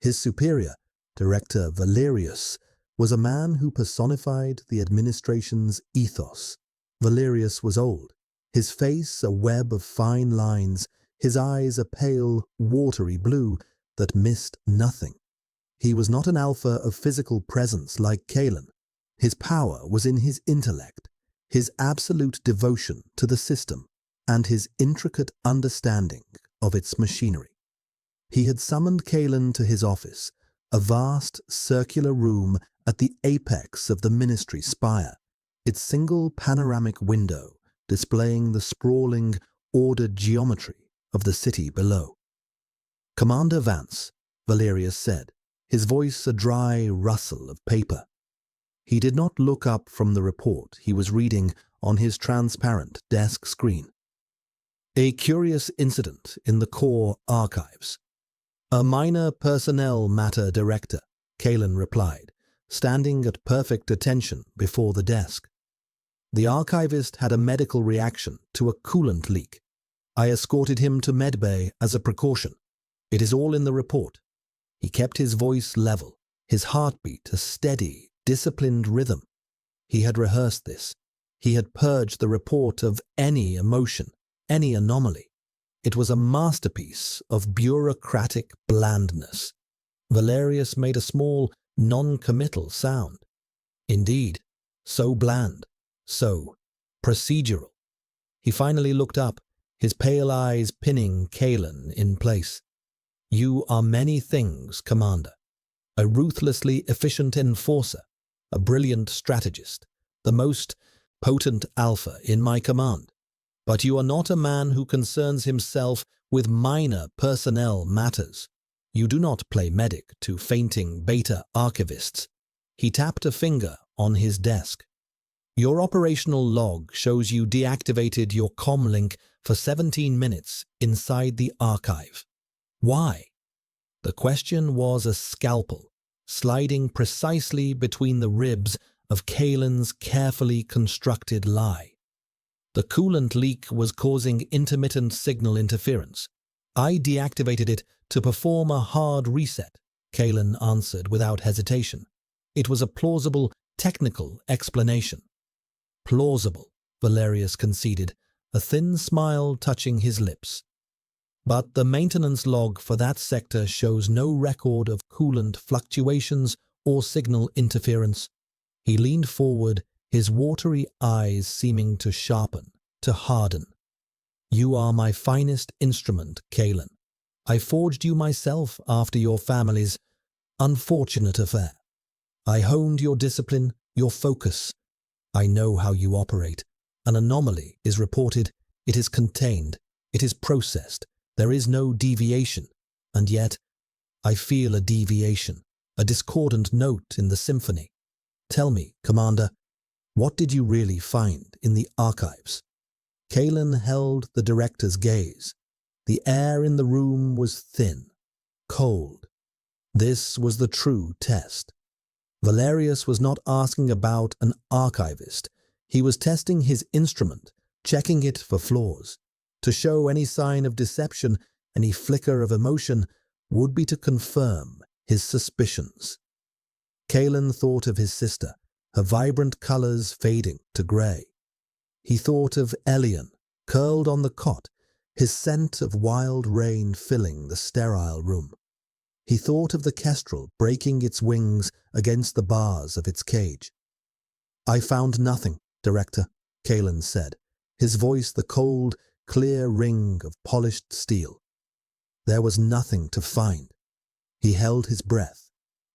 His superior, Director Valerius, was a man who personified the administration's ethos. Valerius was old, his face a web of fine lines, his eyes a pale, watery blue that missed nothing. He was not an alpha of physical presence like Kalen. His power was in his intellect, his absolute devotion to the system, and his intricate understanding of its machinery. He had summoned Kalen to his office, a vast circular room at the apex of the ministry spire, its single panoramic window displaying the sprawling, ordered geometry of the city below. "Commander Vance," Valerius said, his voice a dry rustle of paper. He did not look up from the report he was reading on his transparent desk screen. A curious incident in the core archives. A minor personnel matter director, Kalen replied, standing at perfect attention before the desk. The archivist had a medical reaction to a coolant leak. I escorted him to medbay as a precaution. It is all in the report. He kept his voice level, his heartbeat a steady, disciplined rhythm. He had rehearsed this. He had purged the report of any emotion, any anomaly. It was a masterpiece of bureaucratic blandness. Valerius made a small, non-committal sound. Indeed, so bland, so procedural. He finally looked up, his pale eyes pinning Kalen in place. You are many things, Commander. A ruthlessly efficient enforcer, a brilliant strategist, the most potent alpha in my command. But you are not a man who concerns himself with minor personnel matters. You do not play medic to fainting beta archivists. He tapped a finger on his desk. Your operational log shows you deactivated your comlink for 17 minutes inside the archive. Why? The question was a scalpel, sliding precisely between the ribs of Kalen's carefully constructed lie. The coolant leak was causing intermittent signal interference. I deactivated it to perform a hard reset, Kalen answered without hesitation. It was a plausible, technical explanation. Plausible, Valerius conceded, a thin smile touching his lips. But the maintenance log for that sector shows no record of coolant fluctuations or signal interference. He leaned forward, his watery eyes seeming to sharpen, to harden. You are my finest instrument, Kalen. I forged you myself after your family's unfortunate affair. I honed your discipline, your focus. I know how you operate. An anomaly is reported, it is contained, it is processed. There is no deviation, and yet I feel a deviation, a discordant note in the symphony. Tell me, Commander, what did you really find in the archives? Kalen held the director's gaze. The air in the room was thin, cold. This was the true test. Valerius was not asking about an archivist. He was testing his instrument, checking it for flaws. To show any sign of deception, any flicker of emotion, would be to confirm his suspicions. Kalen thought of his sister, her vibrant colors fading to grey. He thought of Elian, curled on the cot, his scent of wild rain filling the sterile room. He thought of the kestrel breaking its wings against the bars of its cage. I found nothing, Director, Kalen said, his voice the cold, clear ring of polished steel. There was nothing to find. He held his breath.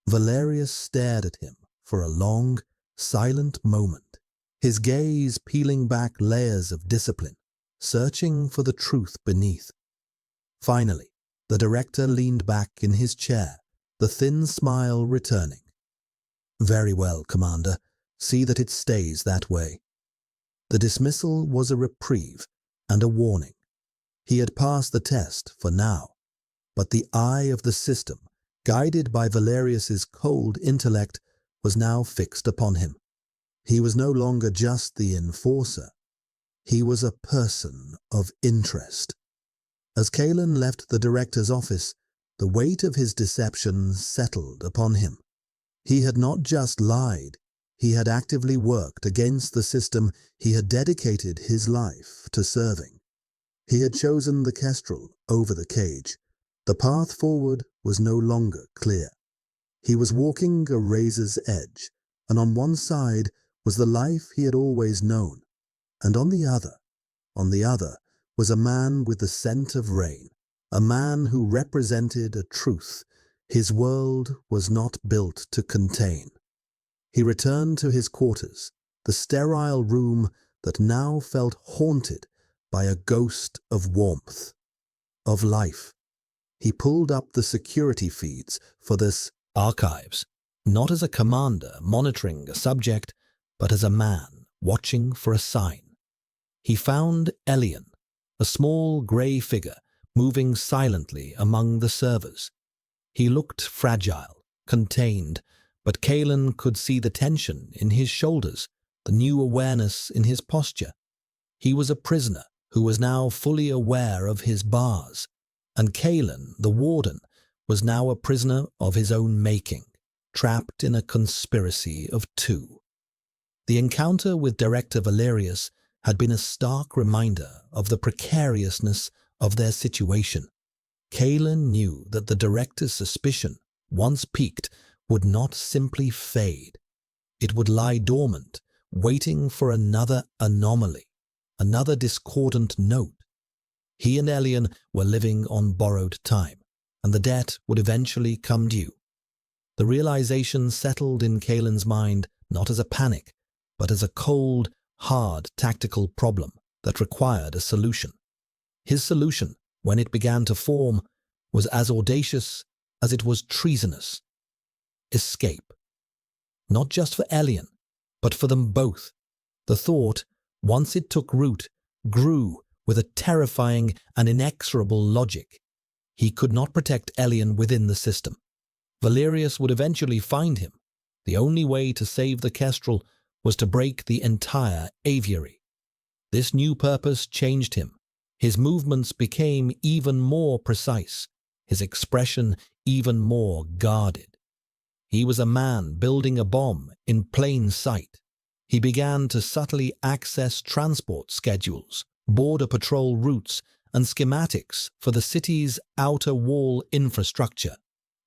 Valerius stared at him for a long, silent moment, his gaze peeling back layers of discipline, searching for the truth beneath. Finally, the director leaned back in his chair, the thin smile returning. Very well, Commander. See that it stays that way. The dismissal was a reprieve and a warning. He had passed the test for now, but the eye of the system, guided by Valerius's cold intellect, was now fixed upon him. He was no longer just the enforcer. He was a person of interest. As Kalen left the director's office, the weight of his deception settled upon him. He had not just lied, he had actively worked against the system he had dedicated his life to serving. He had chosen the kestrel over the cage. The path forward was no longer clear. He was walking a razor's edge, and on one side was the life he had always known, and on the other was a man with the scent of rain, a man who represented a truth his world was not built to contain. He returned to his quarters, the sterile room that now felt haunted by a ghost of warmth, of life. He pulled up the security feeds for this archives, not as a commander monitoring a subject, but as a man watching for a sign. He found Elian, a small grey figure moving silently among the servers. He looked fragile, contained, but Kalen could see the tension in his shoulders, the new awareness in his posture. He was a prisoner who was now fully aware of his bars, and Kalen, the warden, was now a prisoner of his own making, trapped in a conspiracy of two. The encounter with Director Valerius had been a stark reminder of the precariousness of their situation. Kalen knew that the director's suspicion, once piqued, would not simply fade. It would lie dormant, waiting for another anomaly, another discordant note. He and Elian were living on borrowed time, and the debt would eventually come due. The realization settled in Kalen's mind not as a panic, but as a cold, hard tactical problem that required a solution. His solution, when it began to form, was as audacious as it was treasonous. Escape. Not just for Elian, but for them both. The thought, once it took root, grew with a terrifying and inexorable logic. He could not protect Elian within the system. Valerius would eventually find him. The only way to save the Kestrel was to break the entire aviary. This new purpose changed him. His movements became even more precise, his expression even more guarded. He was a man building a bomb in plain sight. He began to subtly access transport schedules, border patrol routes, and schematics for the city's outer wall infrastructure.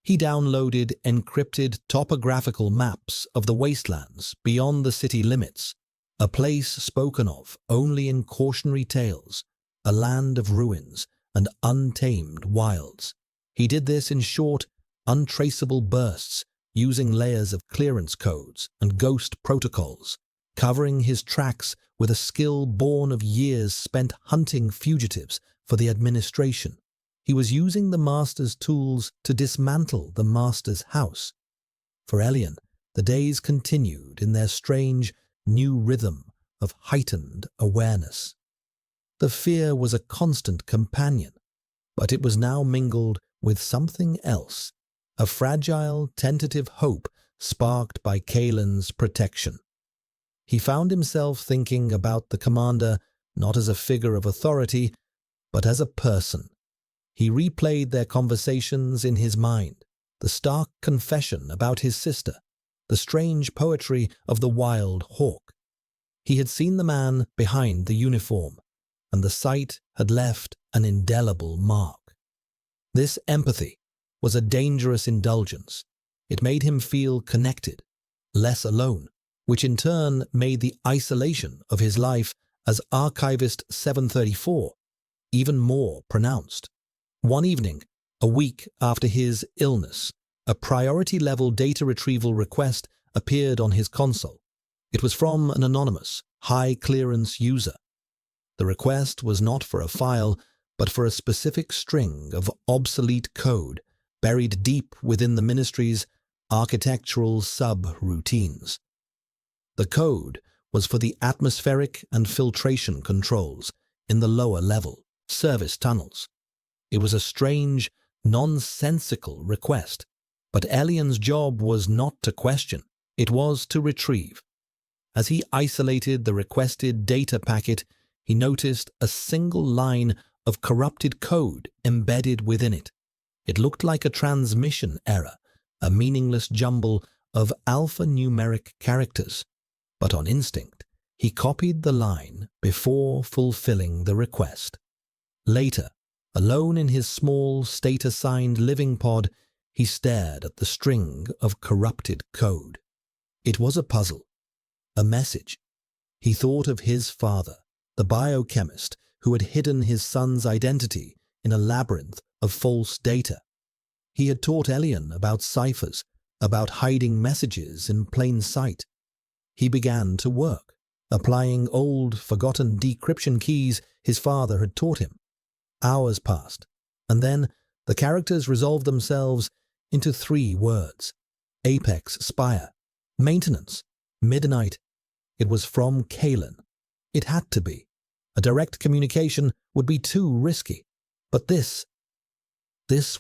He downloaded encrypted topographical maps of the wastelands beyond the city limits, a place spoken of only in cautionary tales, a land of ruins and untamed wilds. He did this in short, untraceable bursts, using layers of clearance codes and ghost protocols, covering his tracks with a skill born of years spent hunting fugitives for the administration. He was using the Master's tools to dismantle the Master's house. For Elian, the days continued in their strange, new rhythm of heightened awareness. The fear was a constant companion, but it was now mingled with something else, a fragile, tentative hope sparked by Kalen's protection. He found himself thinking about the commander not as a figure of authority, but as a person. He replayed their conversations in his mind, the stark confession about his sister, the strange poetry of the wild hawk. He had seen the man behind the uniform, and the sight had left an indelible mark. This empathy was a dangerous indulgence. It made him feel connected, less alone, which in turn made the isolation of his life as Archivist 734 even more pronounced. One evening, a week after his illness, a priority-level data retrieval request appeared on his console. It was from an anonymous, high-clearance user. The request was not for a file, but for a specific string of obsolete code buried deep within the Ministry's architectural sub-routines. The code was for the atmospheric and filtration controls in the lower level, service tunnels. It was a strange, nonsensical request, but Elian's job was not to question, it was to retrieve. As he isolated the requested data packet, he noticed a single line of corrupted code embedded within it. It looked like a transmission error, a meaningless jumble of alphanumeric characters. But on instinct, he copied the line before fulfilling the request. Later, alone in his small, state-assigned living pod, he stared at the string of corrupted code. It was a puzzle, a message. He thought of his father, the biochemist who had hidden his son's identity in a labyrinth of false data. He had taught Elian about ciphers, about hiding messages in plain sight. He began to work, applying old, forgotten decryption keys his father had taught him. Hours passed, and then the characters resolved themselves into 3 words: Apex Spire, Maintenance, Midnight. It was from Kalen. It had to be. A direct communication would be too risky. But this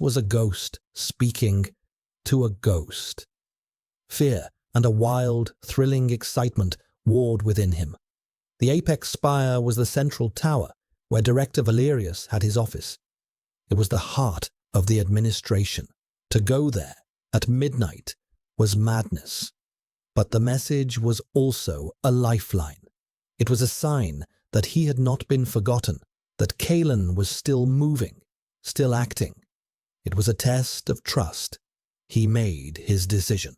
was a ghost speaking to a ghost. Fear and a wild, thrilling excitement warred within him. The apex spire was the central tower where Director Valerius had his office. It was the heart of the administration. To go there at midnight was madness. But the message was also a lifeline. It was a sign that he had not been forgotten, that Kalen was still moving, still acting. It was a test of trust. He made his decision.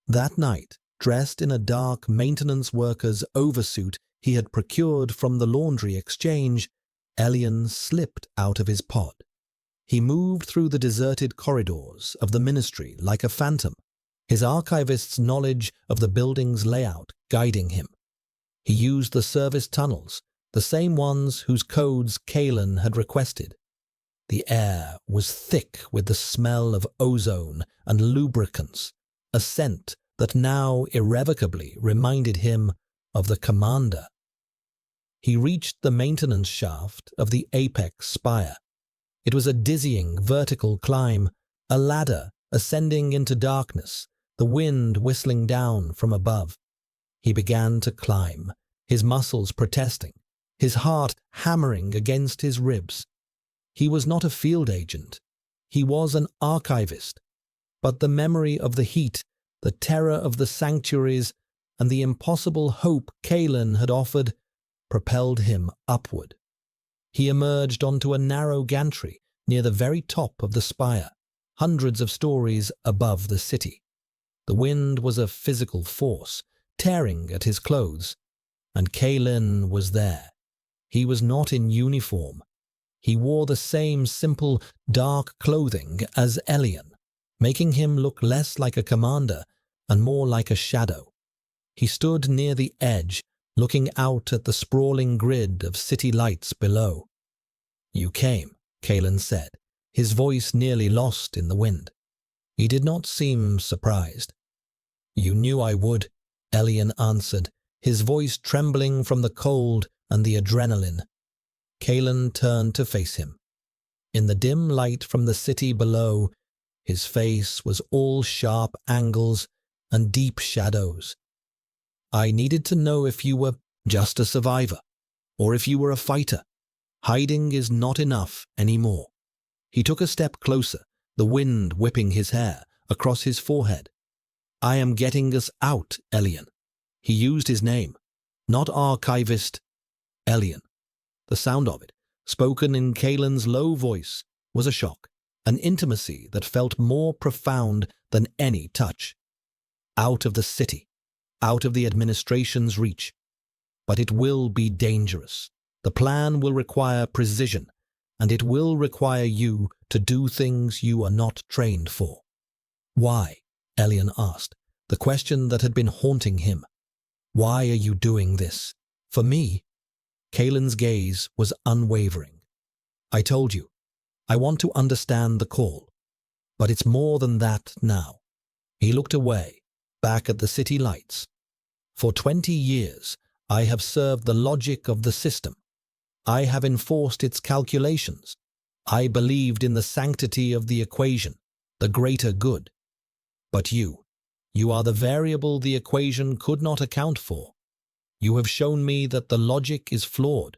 That night, dressed in a dark maintenance worker's oversuit he had procured from the laundry exchange, Elian slipped out of his pod. He moved through the deserted corridors of the ministry like a phantom, his archivist's knowledge of the building's layout guiding him. He used the service tunnels, the same ones whose codes Kalen had requested. The air was thick with the smell of ozone and lubricants, a scent that now irrevocably reminded him of the commander. He reached the maintenance shaft of the apex spire. It was a dizzying vertical climb, a ladder ascending into darkness, the wind whistling down from above. He began to climb, his muscles protesting, his heart hammering against his ribs. He was not a field agent. He was an archivist. But the memory of the heat, the terror of the sanctuaries, and the impossible hope Kalen had offered propelled him upward. He emerged onto a narrow gantry near the very top of the spire, hundreds of stories above the city. The wind was a physical force, tearing at his clothes, and Kalen was there. He was not in uniform. He wore the same simple, dark clothing as Elian, making him look less like a commander and more like a shadow. He stood near the edge, looking out at the sprawling grid of city lights below. "You came," Kalen said, his voice nearly lost in the wind. He did not seem surprised. "You knew I would," Elian answered, his voice trembling from the cold and the adrenaline. Kalen turned to face him. In the dim light from the city below, his face was all sharp angles and deep shadows. "I needed to know if you were just a survivor, or if you were a fighter. Hiding is not enough anymore." He took a step closer, the wind whipping his hair across his forehead. "I am getting us out, Elian." He used his name, not archivist, Elian. The sound of it, spoken in Kalen's low voice, was a shock, an intimacy that felt more profound than any touch. Out of the city, out of the administration's reach. But it will be dangerous. The plan will require precision, and it will require you to do things you are not trained for. "Why?" Elian asked, the question that had been haunting him. "Why are you doing this? For me?" Kalen's gaze was unwavering. "I told you, I want to understand the call. But it's more than that now." He looked away, back at the city lights. "For 20 years, I have served the logic of the system. I have enforced its calculations. I believed in the sanctity of the equation, the greater good. But you are the variable the equation could not account for. You have shown me that the logic is flawed,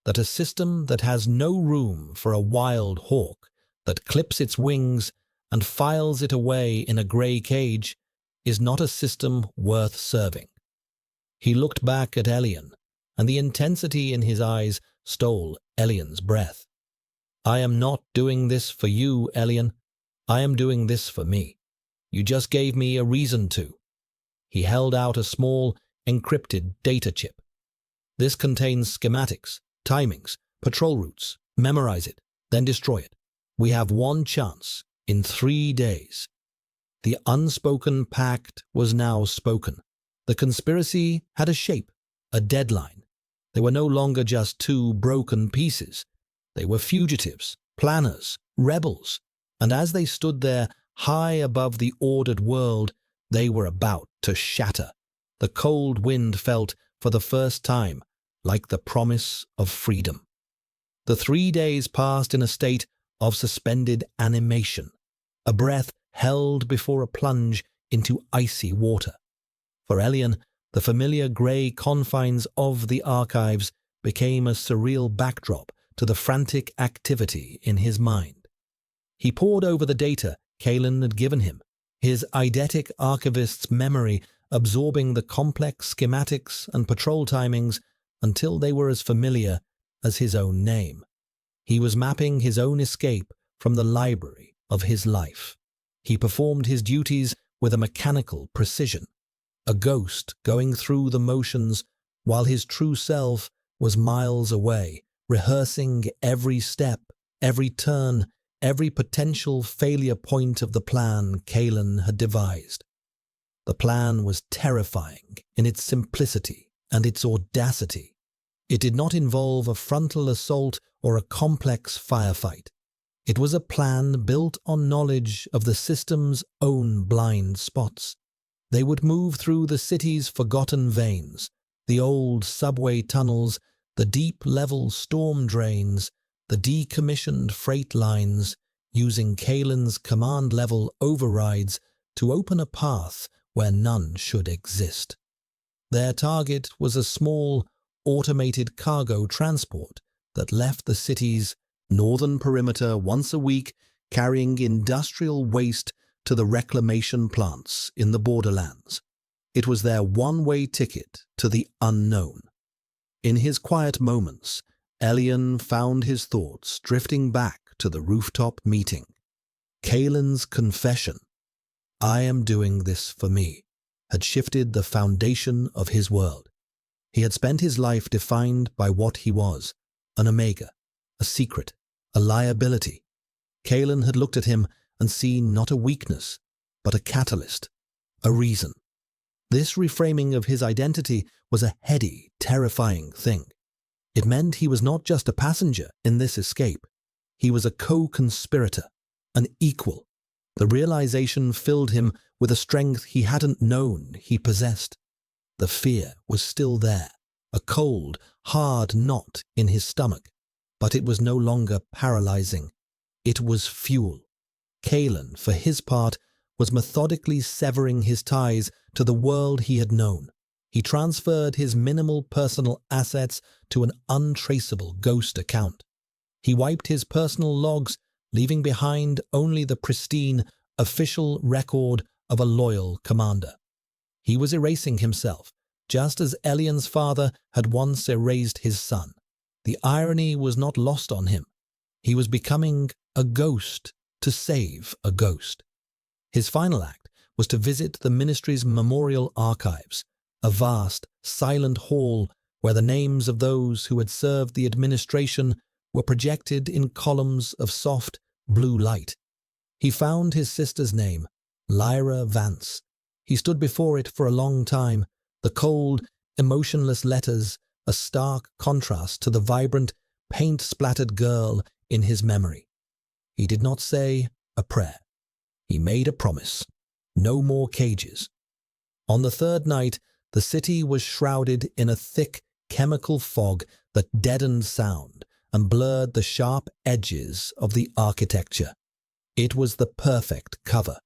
that a system that has no room for a wild hawk, that clips its wings and files it away in a grey cage, is not a system worth serving." He looked back at Elian, and the intensity in his eyes stole Elian's breath. "I am not doing this for you, Elian. I am doing this for me. You just gave me a reason to." He held out a small, encrypted data chip. "This contains schematics, timings, patrol routes. Memorize it, then destroy it. We have one chance, in 3 days." The unspoken pact was now spoken. The conspiracy had a shape, a deadline. They were no longer just two broken pieces. They were fugitives, planners, rebels, and as they stood there, high above the ordered world, they were about to shatter. The cold wind felt, for the first time, like the promise of freedom. The 3 days passed in a state of suspended animation, a breath held before a plunge into icy water. For Elian, the familiar grey confines of the archives became a surreal backdrop to the frantic activity in his mind. He pored over the data Kalen had given him, his eidetic archivist's memory absorbing the complex schematics and patrol timings until they were as familiar as his own name. He was mapping his own escape from the library of his life. He performed his duties with a mechanical precision, a ghost going through the motions while his true self was miles away, rehearsing every step, every turn, every potential failure point of the plan Kalen had devised. The plan was terrifying in its simplicity and its audacity. It did not involve a frontal assault or a complex firefight. It was a plan built on knowledge of the system's own blind spots. They would move through the city's forgotten veins, the old subway tunnels, the deep-level storm drains, the decommissioned freight lines, using Kalen's command-level overrides to open a path where none should exist. Their target was a small, automated cargo transport that left the city's northern perimeter once a week, carrying industrial waste to the reclamation plants in the borderlands. It was their one-way ticket to the unknown. In his quiet moments, Elian found his thoughts drifting back to the rooftop meeting. Kalen's confession, "I am doing this for me," had shifted the foundation of his world. He had spent his life defined by what he was, an Omega, a secret, a liability. Kalen had looked at him and seen not a weakness, but a catalyst, a reason. This reframing of his identity was a heady, terrifying thing. It meant he was not just a passenger in this escape. He was a co-conspirator, an equal. The realization filled him with a strength he hadn't known he possessed. The fear was still there, a cold, hard knot in his stomach, but it was no longer paralyzing. It was fuel. Kalen, for his part, was methodically severing his ties to the world he had known. He transferred his minimal personal assets to an untraceable ghost account. He wiped his personal logs, leaving behind only the pristine, official record of a loyal commander. He was erasing himself, just as Elian's father had once erased his son. The irony was not lost on him. He was becoming a ghost to save a ghost. His final act was to visit the ministry's memorial archives, a vast, silent hall where the names of those who had served the administration were projected in columns of soft, blue light. He found his sister's name, Lyra Vance. He stood before it for a long time, the cold, emotionless letters a stark contrast to the vibrant, paint-splattered girl in his memory. He did not say a prayer. He made a promise. No more cages. On the third night, the city was shrouded in a thick chemical fog that deadened sound and blurred the sharp edges of the architecture. It was the perfect cover.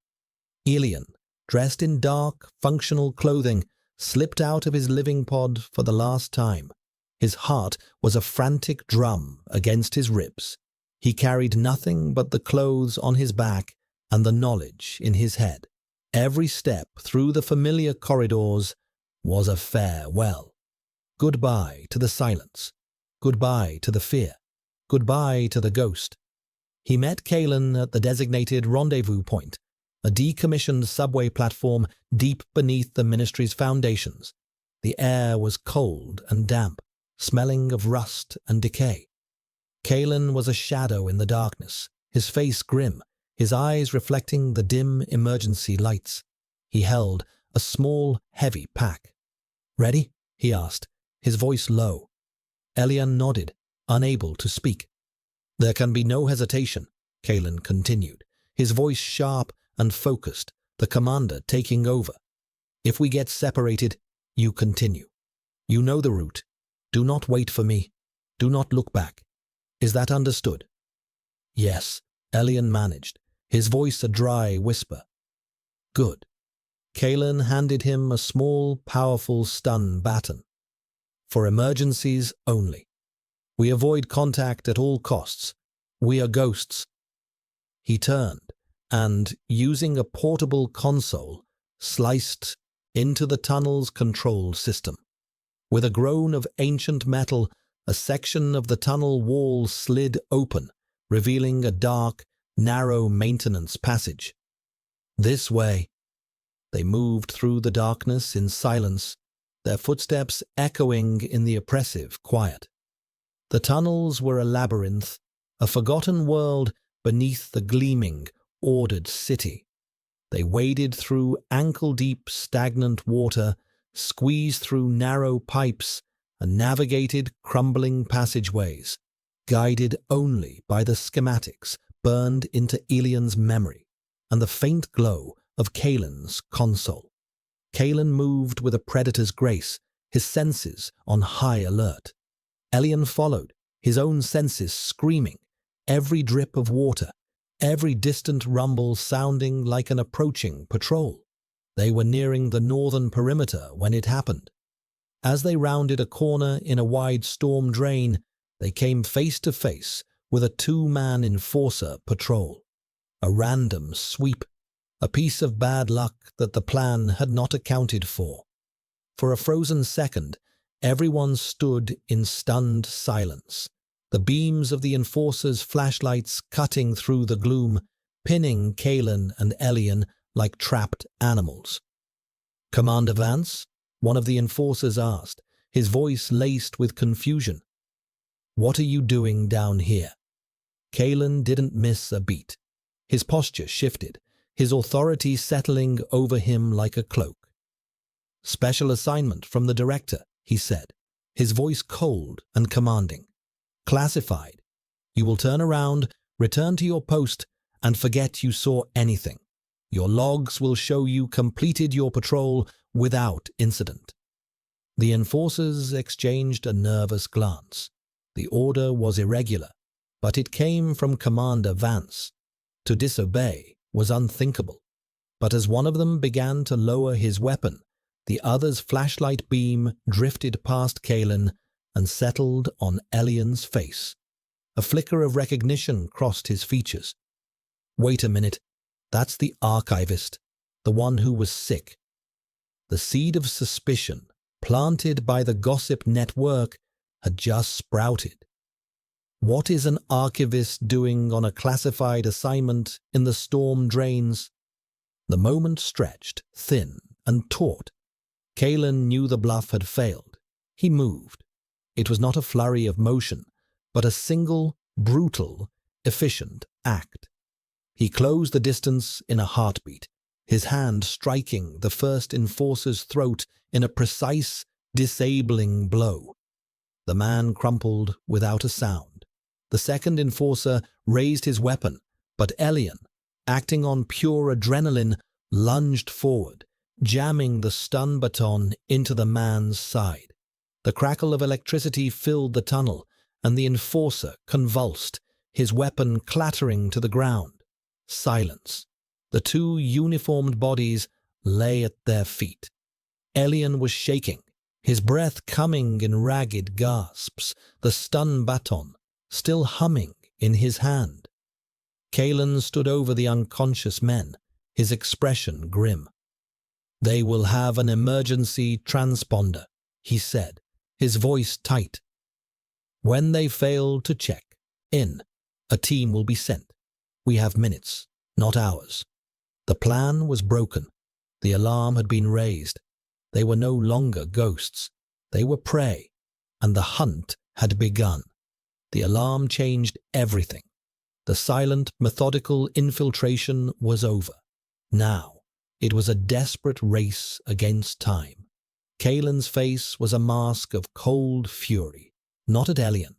Elian, dressed in dark, functional clothing, slipped out of his living pod for the last time. His heart was a frantic drum against his ribs. He carried nothing but the clothes on his back and the knowledge in his head. Every step through the familiar corridors was a farewell. Goodbye to the silence. Goodbye to the fear. Goodbye to the ghost. He met Kalen at the designated rendezvous point, a decommissioned subway platform deep beneath the ministry's foundations. The air was cold and damp, smelling of rust and decay. Kalen was a shadow in the darkness, his face grim, his eyes reflecting the dim emergency lights. He held a small, heavy pack. "Ready?" he asked, his voice low. Elian nodded, unable to speak. "There can be no hesitation," Kalen continued, his voice sharp and focused, the commander taking over. "If we get separated, you continue. You know the route. Do not wait for me. Do not look back. Is that understood? Yes, Elian managed, his voice a dry whisper. Good. Kalen handed him a small, powerful stun baton. For emergencies only. We avoid contact at all costs. We are ghosts. He turned and, using a portable console, sliced into the tunnel's control system. With a groan of ancient metal, a section of the tunnel wall slid open, revealing a dark, narrow maintenance passage. This way. They moved through the darkness in silence, their footsteps echoing in the oppressive quiet. The tunnels were a labyrinth, a forgotten world beneath the gleaming, ordered city. They waded through ankle-deep, stagnant water, squeezed through narrow pipes, and navigated crumbling passageways, guided only by the schematics burned into Elian's memory and the faint glow of Kalen's console. Kalen moved with a predator's grace, his senses on high alert. Elian followed, his own senses screaming, every drip of water, every distant rumble sounding like an approaching patrol. They were nearing the northern perimeter when it happened. As they rounded a corner in a wide storm drain, they came face to face with a two-man enforcer patrol. A random sweep, a piece of bad luck that the plan had not accounted for. For a frozen second, everyone stood in stunned silence, the beams of the enforcer's flashlights cutting through the gloom, pinning Kalen and Elian like trapped animals. "Commander Vance?" one of the enforcers asked, his voice laced with confusion. "What are you doing down here?" Kalen didn't miss a beat. His posture shifted, his authority settling over him like a cloak. "Special assignment from the director," he said, his voice cold and commanding. "Classified. You will turn around, return to your post, and forget you saw anything. Your logs will show you completed your patrol without incident." The enforcers exchanged a nervous glance. The order was irregular, but it came from Commander Vance. To disobey was unthinkable. But as one of them began to lower his weapon, the other's flashlight beam drifted past Kalen and settled on Elian's face. A flicker of recognition crossed his features. "Wait a minute. That's the archivist, the one who was sick." The seed of suspicion, planted by the gossip network, had just sprouted. What is an archivist doing on a classified assignment in the storm drains? The moment stretched, thin and taut. Kalen knew the bluff had failed. He moved. It was not a flurry of motion, but a single, brutal, efficient act. He closed the distance in a heartbeat, his hand striking the first enforcer's throat in a precise, disabling blow. The man crumpled without a sound. The second enforcer raised his weapon, but Elian, acting on pure adrenaline, lunged forward, jamming the stun baton into the man's side. The crackle of electricity filled the tunnel, and the enforcer convulsed, his weapon clattering to the ground. Silence. The two uniformed bodies lay at their feet. Elian was shaking, his breath coming in ragged gasps, the stun baton still humming in his hand. Kalen stood over the unconscious men, his expression grim. "They will have an emergency transponder," he said, his voice tight. "When they fail to check in, a team will be sent. We have minutes, not hours." The plan was broken. The alarm had been raised. They were no longer ghosts. They were prey, and the hunt had begun. The alarm changed everything. The silent, methodical infiltration was over. Now, it was a desperate race against time. Kalen's face was a mask of cold fury, not at Elian,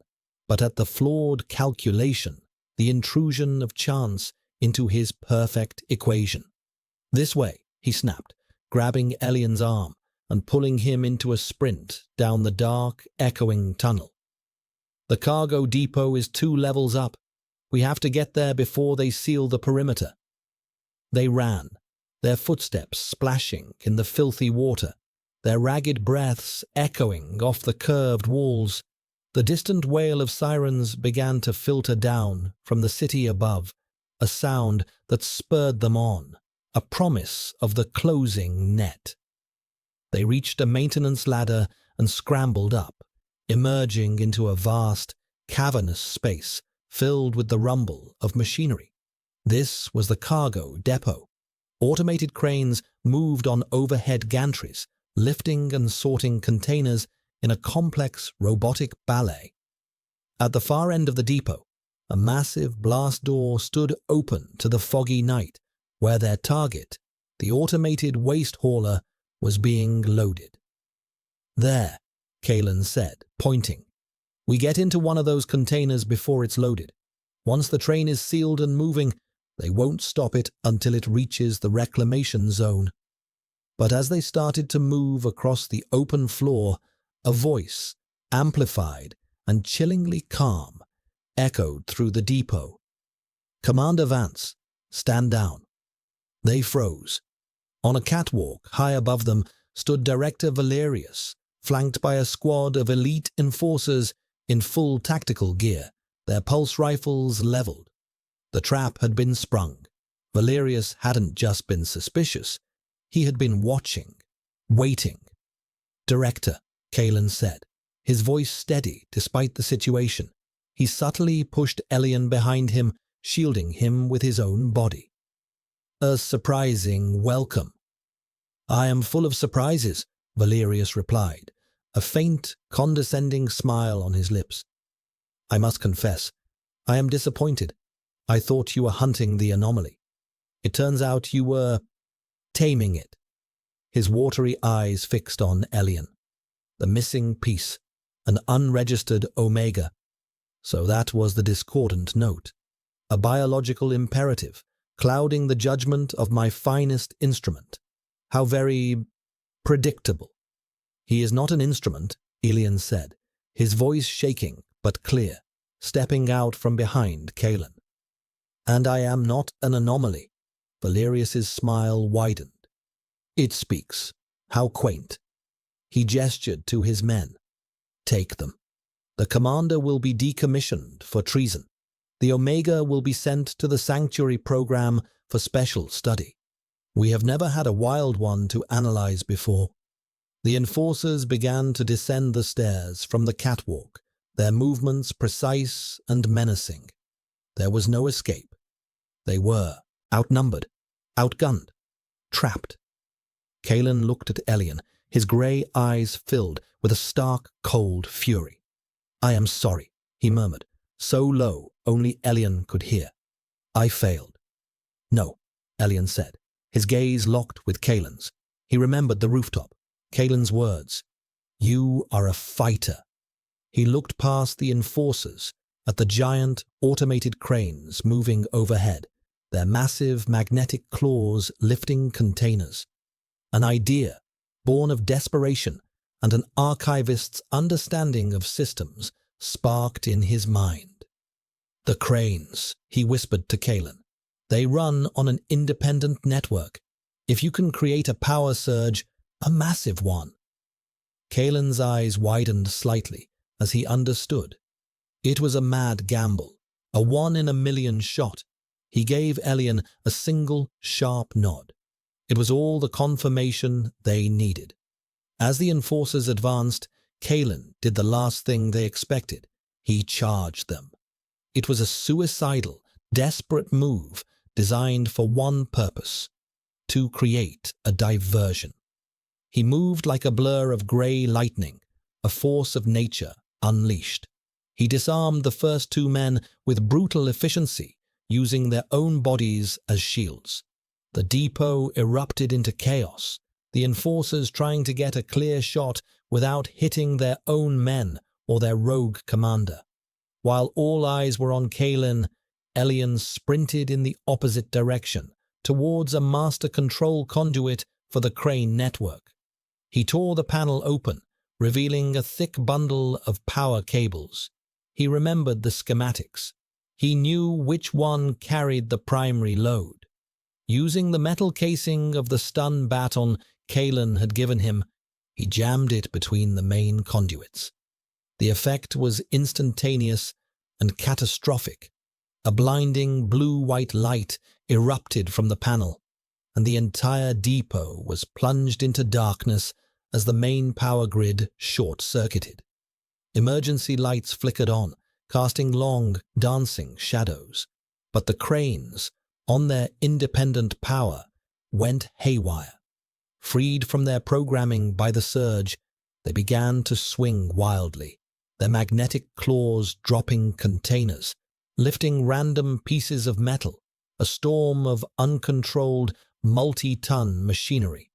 but at the flawed calculation, the intrusion of chance into his perfect equation. "This way," he snapped, grabbing Elian's arm, and pulling him into a sprint down the dark, echoing tunnel. The cargo depot is 2 levels up. We have to get there before they seal the perimeter. They ran, their footsteps splashing in the filthy water, their ragged breaths echoing off the curved walls. The distant wail of sirens began to filter down from the city above, a sound that spurred them on, a promise of the closing net. They reached a maintenance ladder and scrambled up, emerging into a vast, cavernous space filled with the rumble of machinery. This was the cargo depot. Automated cranes moved on overhead gantries, lifting and sorting containers in a complex robotic ballet. At the far end of the depot, a massive blast door stood open to the foggy night, where their target, the automated waste hauler, was being loaded. "There," Kalen said, pointing. "We get into one of those containers before it's loaded. Once the train is sealed and moving, they won't stop it until it reaches the reclamation zone." But as they started to move across the open floor, a voice, amplified and chillingly calm, echoed through the depot. "Commander Vance, stand down." They froze. On a catwalk high above them stood Director Valerius, flanked by a squad of elite enforcers in full tactical gear, their pulse rifles leveled. The trap had been sprung. Valerius hadn't just been suspicious. He had been watching, waiting. "Director," Kalen said, his voice steady despite the situation. He subtly pushed Elian behind him, shielding him with his own body. "A surprising welcome." "I am full of surprises," Valerius replied, a faint, condescending smile on his lips. "I must confess, I am disappointed. I thought you were hunting the anomaly. It turns out you were taming it." His watery eyes fixed on Elian. The missing piece, an unregistered Omega. So that was the discordant note. A biological imperative, clouding the judgment of my finest instrument. How very predictable. "He is not an instrument," Elian said, his voice shaking but clear, stepping out from behind Kalen. "And I am not an anomaly." Valerius's smile widened. "It speaks. How quaint." He gestured to his men. "Take them. The commander will be decommissioned for treason. The Omega will be sent to the Sanctuary program for special study. We have never had a wild one to analyze before." The enforcers began to descend the stairs from the catwalk, their movements precise and menacing. There was no escape. They were outnumbered, outgunned, trapped. Kalen looked at Elian, his grey eyes filled with a stark, cold fury. "I am sorry," he murmured, so low only Elian could hear. "I failed." "No," Elian said, his gaze locked with Kalen's. He remembered the rooftop, Kalen's words. "You are a fighter." He looked past the enforcers at the giant automated cranes moving overhead, their massive magnetic claws lifting containers. An idea, born of desperation and an archivist's understanding of systems, sparked in his mind. "The cranes," he whispered to Kalen. "They run on an independent network. If you can create a power surge, a massive one." Kalen's eyes widened slightly as he understood. It was a mad gamble, a 1 in a million shot. He gave Elian a single, sharp nod. It was all the confirmation they needed. As the enforcers advanced, Kalen did the last thing they expected. He charged them. It was a suicidal, desperate move designed for one purpose: to create a diversion. He moved like a blur of grey lightning, a force of nature unleashed. He disarmed the first 2 men with brutal efficiency, using their own bodies as shields. The depot erupted into chaos, the enforcers trying to get a clear shot without hitting their own men or their rogue commander. While all eyes were on Kalen, Elian sprinted in the opposite direction, towards a master control conduit for the crane network. He tore the panel open, revealing a thick bundle of power cables. He remembered the schematics. He knew which one carried the primary load. Using the metal casing of the stun baton Kalen had given him, he jammed it between the main conduits. The effect was instantaneous and catastrophic. A blinding blue-white light erupted from the panel, and the entire depot was plunged into darkness as the main power grid short-circuited. Emergency lights flickered on, casting long, dancing shadows. But the cranes, on their independent power, went haywire. Freed from their programming by the surge, they began to swing wildly, their magnetic claws dropping containers, lifting random pieces of metal, a storm of uncontrolled, multi-ton machinery.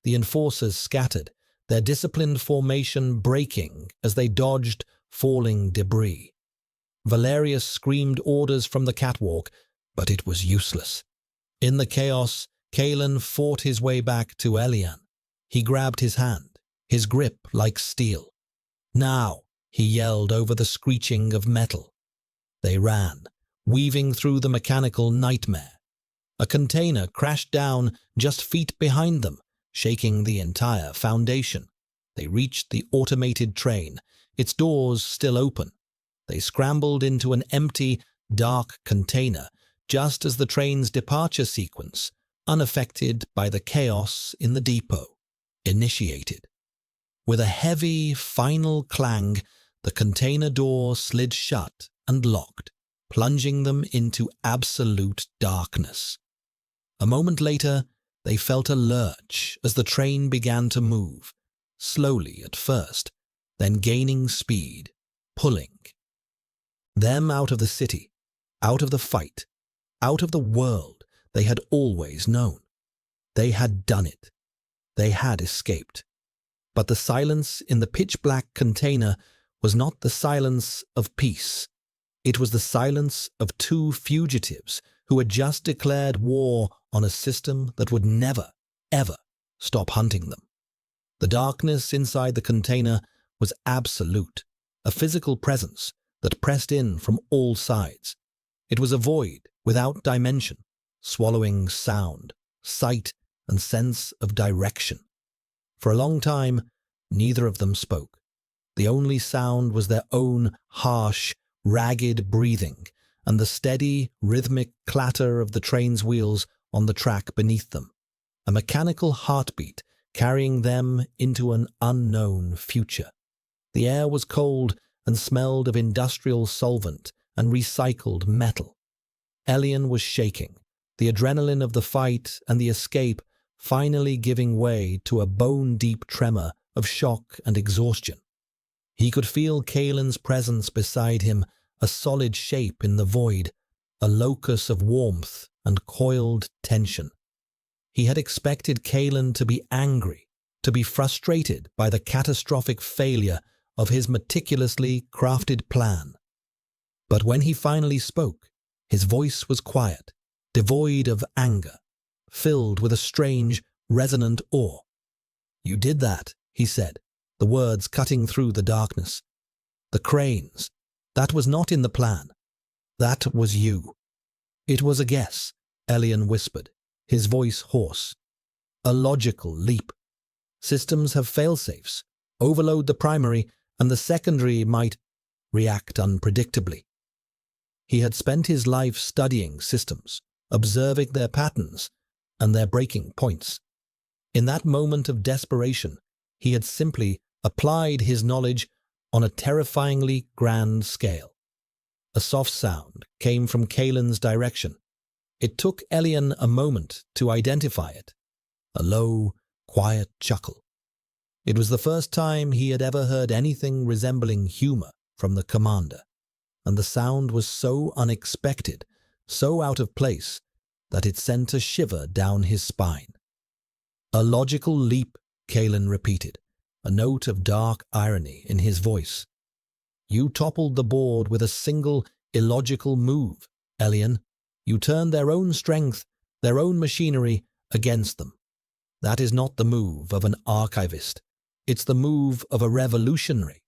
The enforcers scattered, their disciplined formation breaking as they dodged falling debris. Valerius screamed orders from the catwalk, but it was useless. In the chaos, Kalen fought his way back to Elian. He grabbed his hand, his grip like steel. "Now," he yelled over the screeching of metal. They ran, weaving through the mechanical nightmare. A container crashed down just feet behind them, shaking the entire foundation. They reached the automated train, its doors still open. They scrambled into an empty, dark container just as the train's departure sequence, unaffected by the chaos in the depot, initiated. With a heavy, final clang, the container door slid shut and locked, plunging them into absolute darkness. A moment later, they felt a lurch as the train began to move, slowly at first, then gaining speed, pulling them out of the city, out of the fight, out of the world they had always known. They had done it. They had escaped. But the silence in the pitch-black container was not the silence of peace. It was the silence of two fugitives who had just declared war on a system that would never, ever stop hunting them. The darkness inside the container was absolute, a physical presence that pressed in from all sides. It was a void without dimension, swallowing sound, sight, and sense of direction. For a long time, neither of them spoke. The only sound was their own harsh, ragged breathing and the steady, rhythmic clatter of the train's wheels on the track beneath them, a mechanical heartbeat carrying them into an unknown future. The air was cold and smelled of industrial solvent and recycled metal. Elian was shaking, the adrenaline of the fight and the escape finally giving way to a bone-deep tremor of shock and exhaustion. He could feel Kalen's presence beside him, a solid shape in the void, a locus of warmth and coiled tension. He had expected Kalen to be angry, to be frustrated by the catastrophic failure of his meticulously crafted plan. But when he finally spoke, his voice was quiet, devoid of anger, filled with a strange, resonant awe. "You did that," he said, the words cutting through the darkness. "The cranes. That was not in the plan. That was you." "It was a guess," Elian whispered, his voice hoarse. "A logical leap. Systems have fail-safes. Overload the primary, and the secondary might react unpredictably." He had spent his life studying systems, observing their patterns and their breaking points. In that moment of desperation, he had simply applied his knowledge on a terrifyingly grand scale. A soft sound came from Kalen's direction. It took Elian a moment to identify it. A low, quiet chuckle. It was the first time he had ever heard anything resembling humor from the commander, and the sound was so unexpected, so out of place, that it sent a shiver down his spine. "A logical leap," Kalen repeated, a note of dark irony in his voice. "You toppled the board with a single illogical move, Elian. You turned their own strength, their own machinery, against them. That is not the move of an archivist. It's the move of a revolutionary.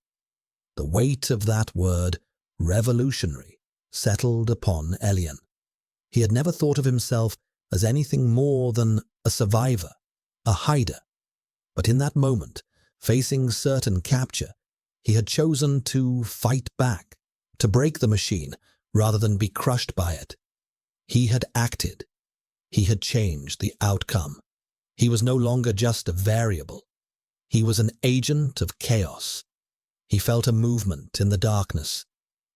The weight of that word, revolutionary, settled upon Elian. He had never thought of himself as anything more than a survivor, a hider. But in that moment, facing certain capture, he had chosen to fight back, to break the machine rather than be crushed by it. He had acted. He had changed the outcome. He was no longer just a variable. He was an agent of chaos. He felt a movement in the darkness,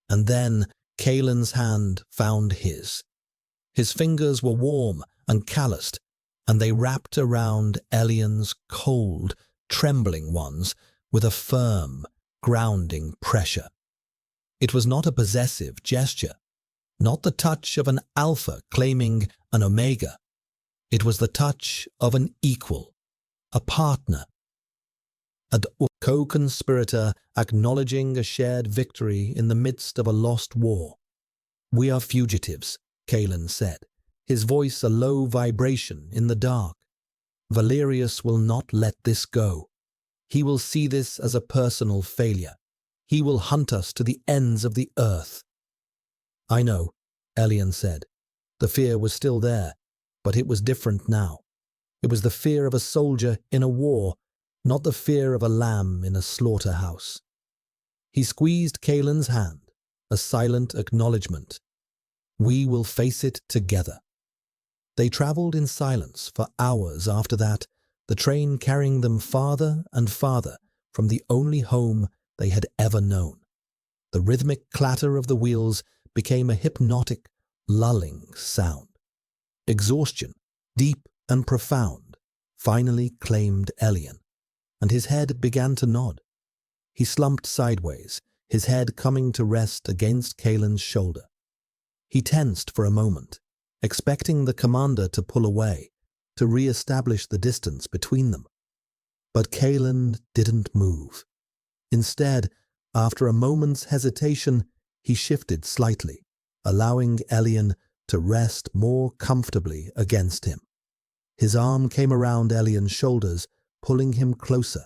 and then Kalen's hand found his. His fingers were warm and calloused, and they wrapped around Elian's cold, trembling ones with a firm, grounding pressure. It was not a possessive gesture, not the touch of an alpha claiming an omega. It was the touch of an equal, a partner, a co-conspirator acknowledging a shared victory in the midst of a lost war. "We are fugitives," Kalen said, his voice a low vibration in the dark. "Valerius will not let this go. He will see this as a personal failure. He will hunt us to the ends of the earth." "I know," Elian said. The fear was still there, but it was different now. It was the fear of a soldier in a war, not the fear of a lamb in a slaughterhouse. He squeezed Kalen's hand, a silent acknowledgement. "We will face it together." They traveled in silence for hours after that, the train carrying them farther and farther from the only home they had ever known. The rhythmic clatter of the wheels became a hypnotic, lulling sound. Exhaustion, deep and profound, finally claimed Elian, and his head began to nod. He slumped sideways, his head coming to rest against Kalen's shoulder. He tensed for a moment, expecting the commander to pull away, to re-establish the distance between them. But Kalen didn't move. Instead, after a moment's hesitation, he shifted slightly, allowing Elian to rest more comfortably against him. His arm came around Elian's shoulders, pulling him closer,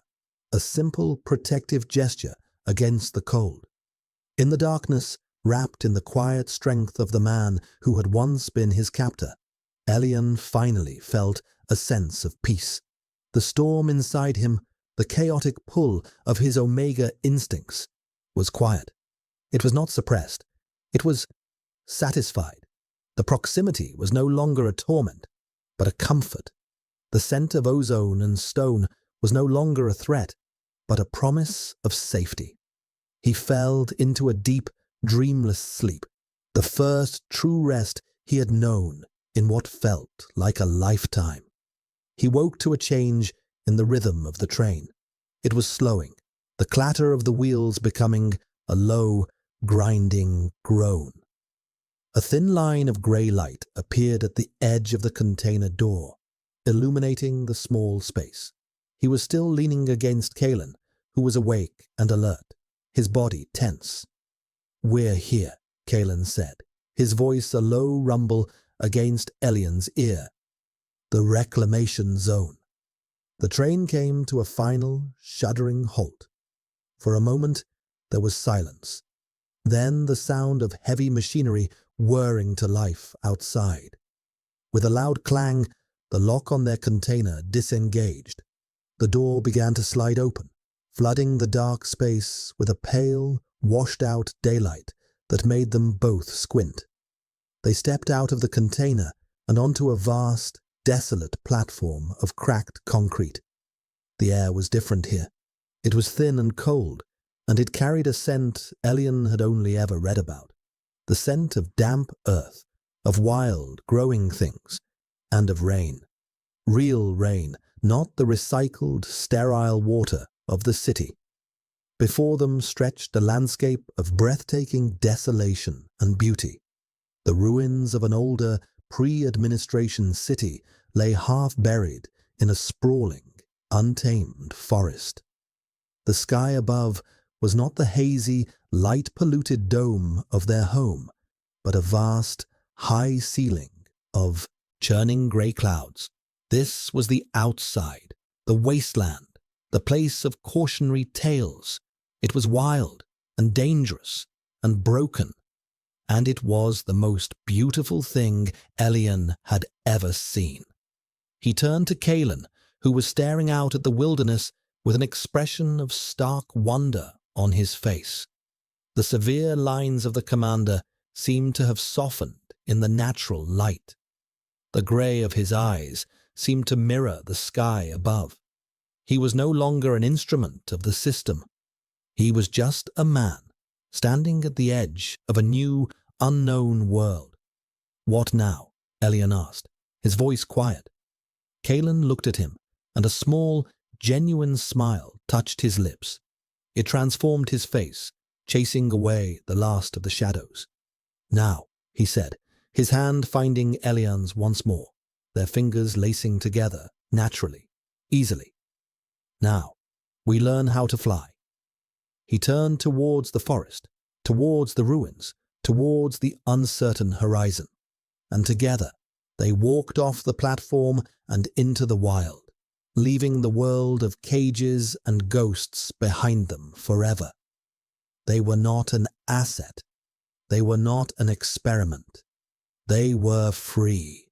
a simple protective gesture against the cold. In the darkness, wrapped in the quiet strength of the man who had once been his captor, Elian finally felt a sense of peace. The storm inside him, the chaotic pull of his Omega instincts, was quiet. It was not suppressed. It was satisfied. The proximity was no longer a torment, but a comfort. The scent of ozone and stone was no longer a threat, but a promise of safety. He fell into a deep, dreamless sleep, the first true rest he had known in what felt like a lifetime. He woke to a change in the rhythm of the train. It was slowing, the clatter of the wheels becoming a low, grinding groan. A thin line of grey light appeared at the edge of the container door, illuminating the small space. He was still leaning against Kalen, who was awake and alert, his body tense. "We're here," Kalen said, his voice a low rumble against Elian's ear. "The reclamation zone." The train came to a final, shuddering halt. For a moment, there was silence. Then the sound of heavy machinery whirring to life outside. With a loud clang, the lock on their container disengaged. The door began to slide open, flooding the dark space with a pale, washed-out daylight that made them both squint. They stepped out of the container and onto a vast, desolate platform of cracked concrete. The air was different here. It was thin and cold, and it carried a scent Elian had only ever read about. The scent of damp earth, of wild, growing things, and of rain. Real rain, not the recycled, sterile water of the city. Before them stretched a landscape of breathtaking desolation and beauty. The ruins of an older, pre-administration city lay half-buried in a sprawling, untamed forest. The sky above was not the hazy, light-polluted dome of their home, but a vast, high ceiling of churning grey clouds. This was the outside, the wasteland, the place of cautionary tales. It was wild and dangerous and broken, and it was the most beautiful thing Elian had ever seen. He turned to Kalen, who was staring out at the wilderness with an expression of stark wonder on his face. The severe lines of the commander seemed to have softened in the natural light. The grey of his eyes seemed to mirror the sky above. He was no longer an instrument of the system. He was just a man, standing at the edge of a new, unknown world. "What now?" Elian asked, his voice quiet. Kalen looked at him, and a small, genuine smile touched his lips. It transformed his face, chasing away the last of the shadows. "Now," he said, his hand finding Elian's once more, their fingers lacing together, naturally, easily. "Now, we learn how to fly." He turned towards the forest, towards the ruins, towards the uncertain horizon, and together they walked off the platform and into the wild, leaving the world of cages and ghosts behind them forever. They were not an asset. They were not an experiment. They were free.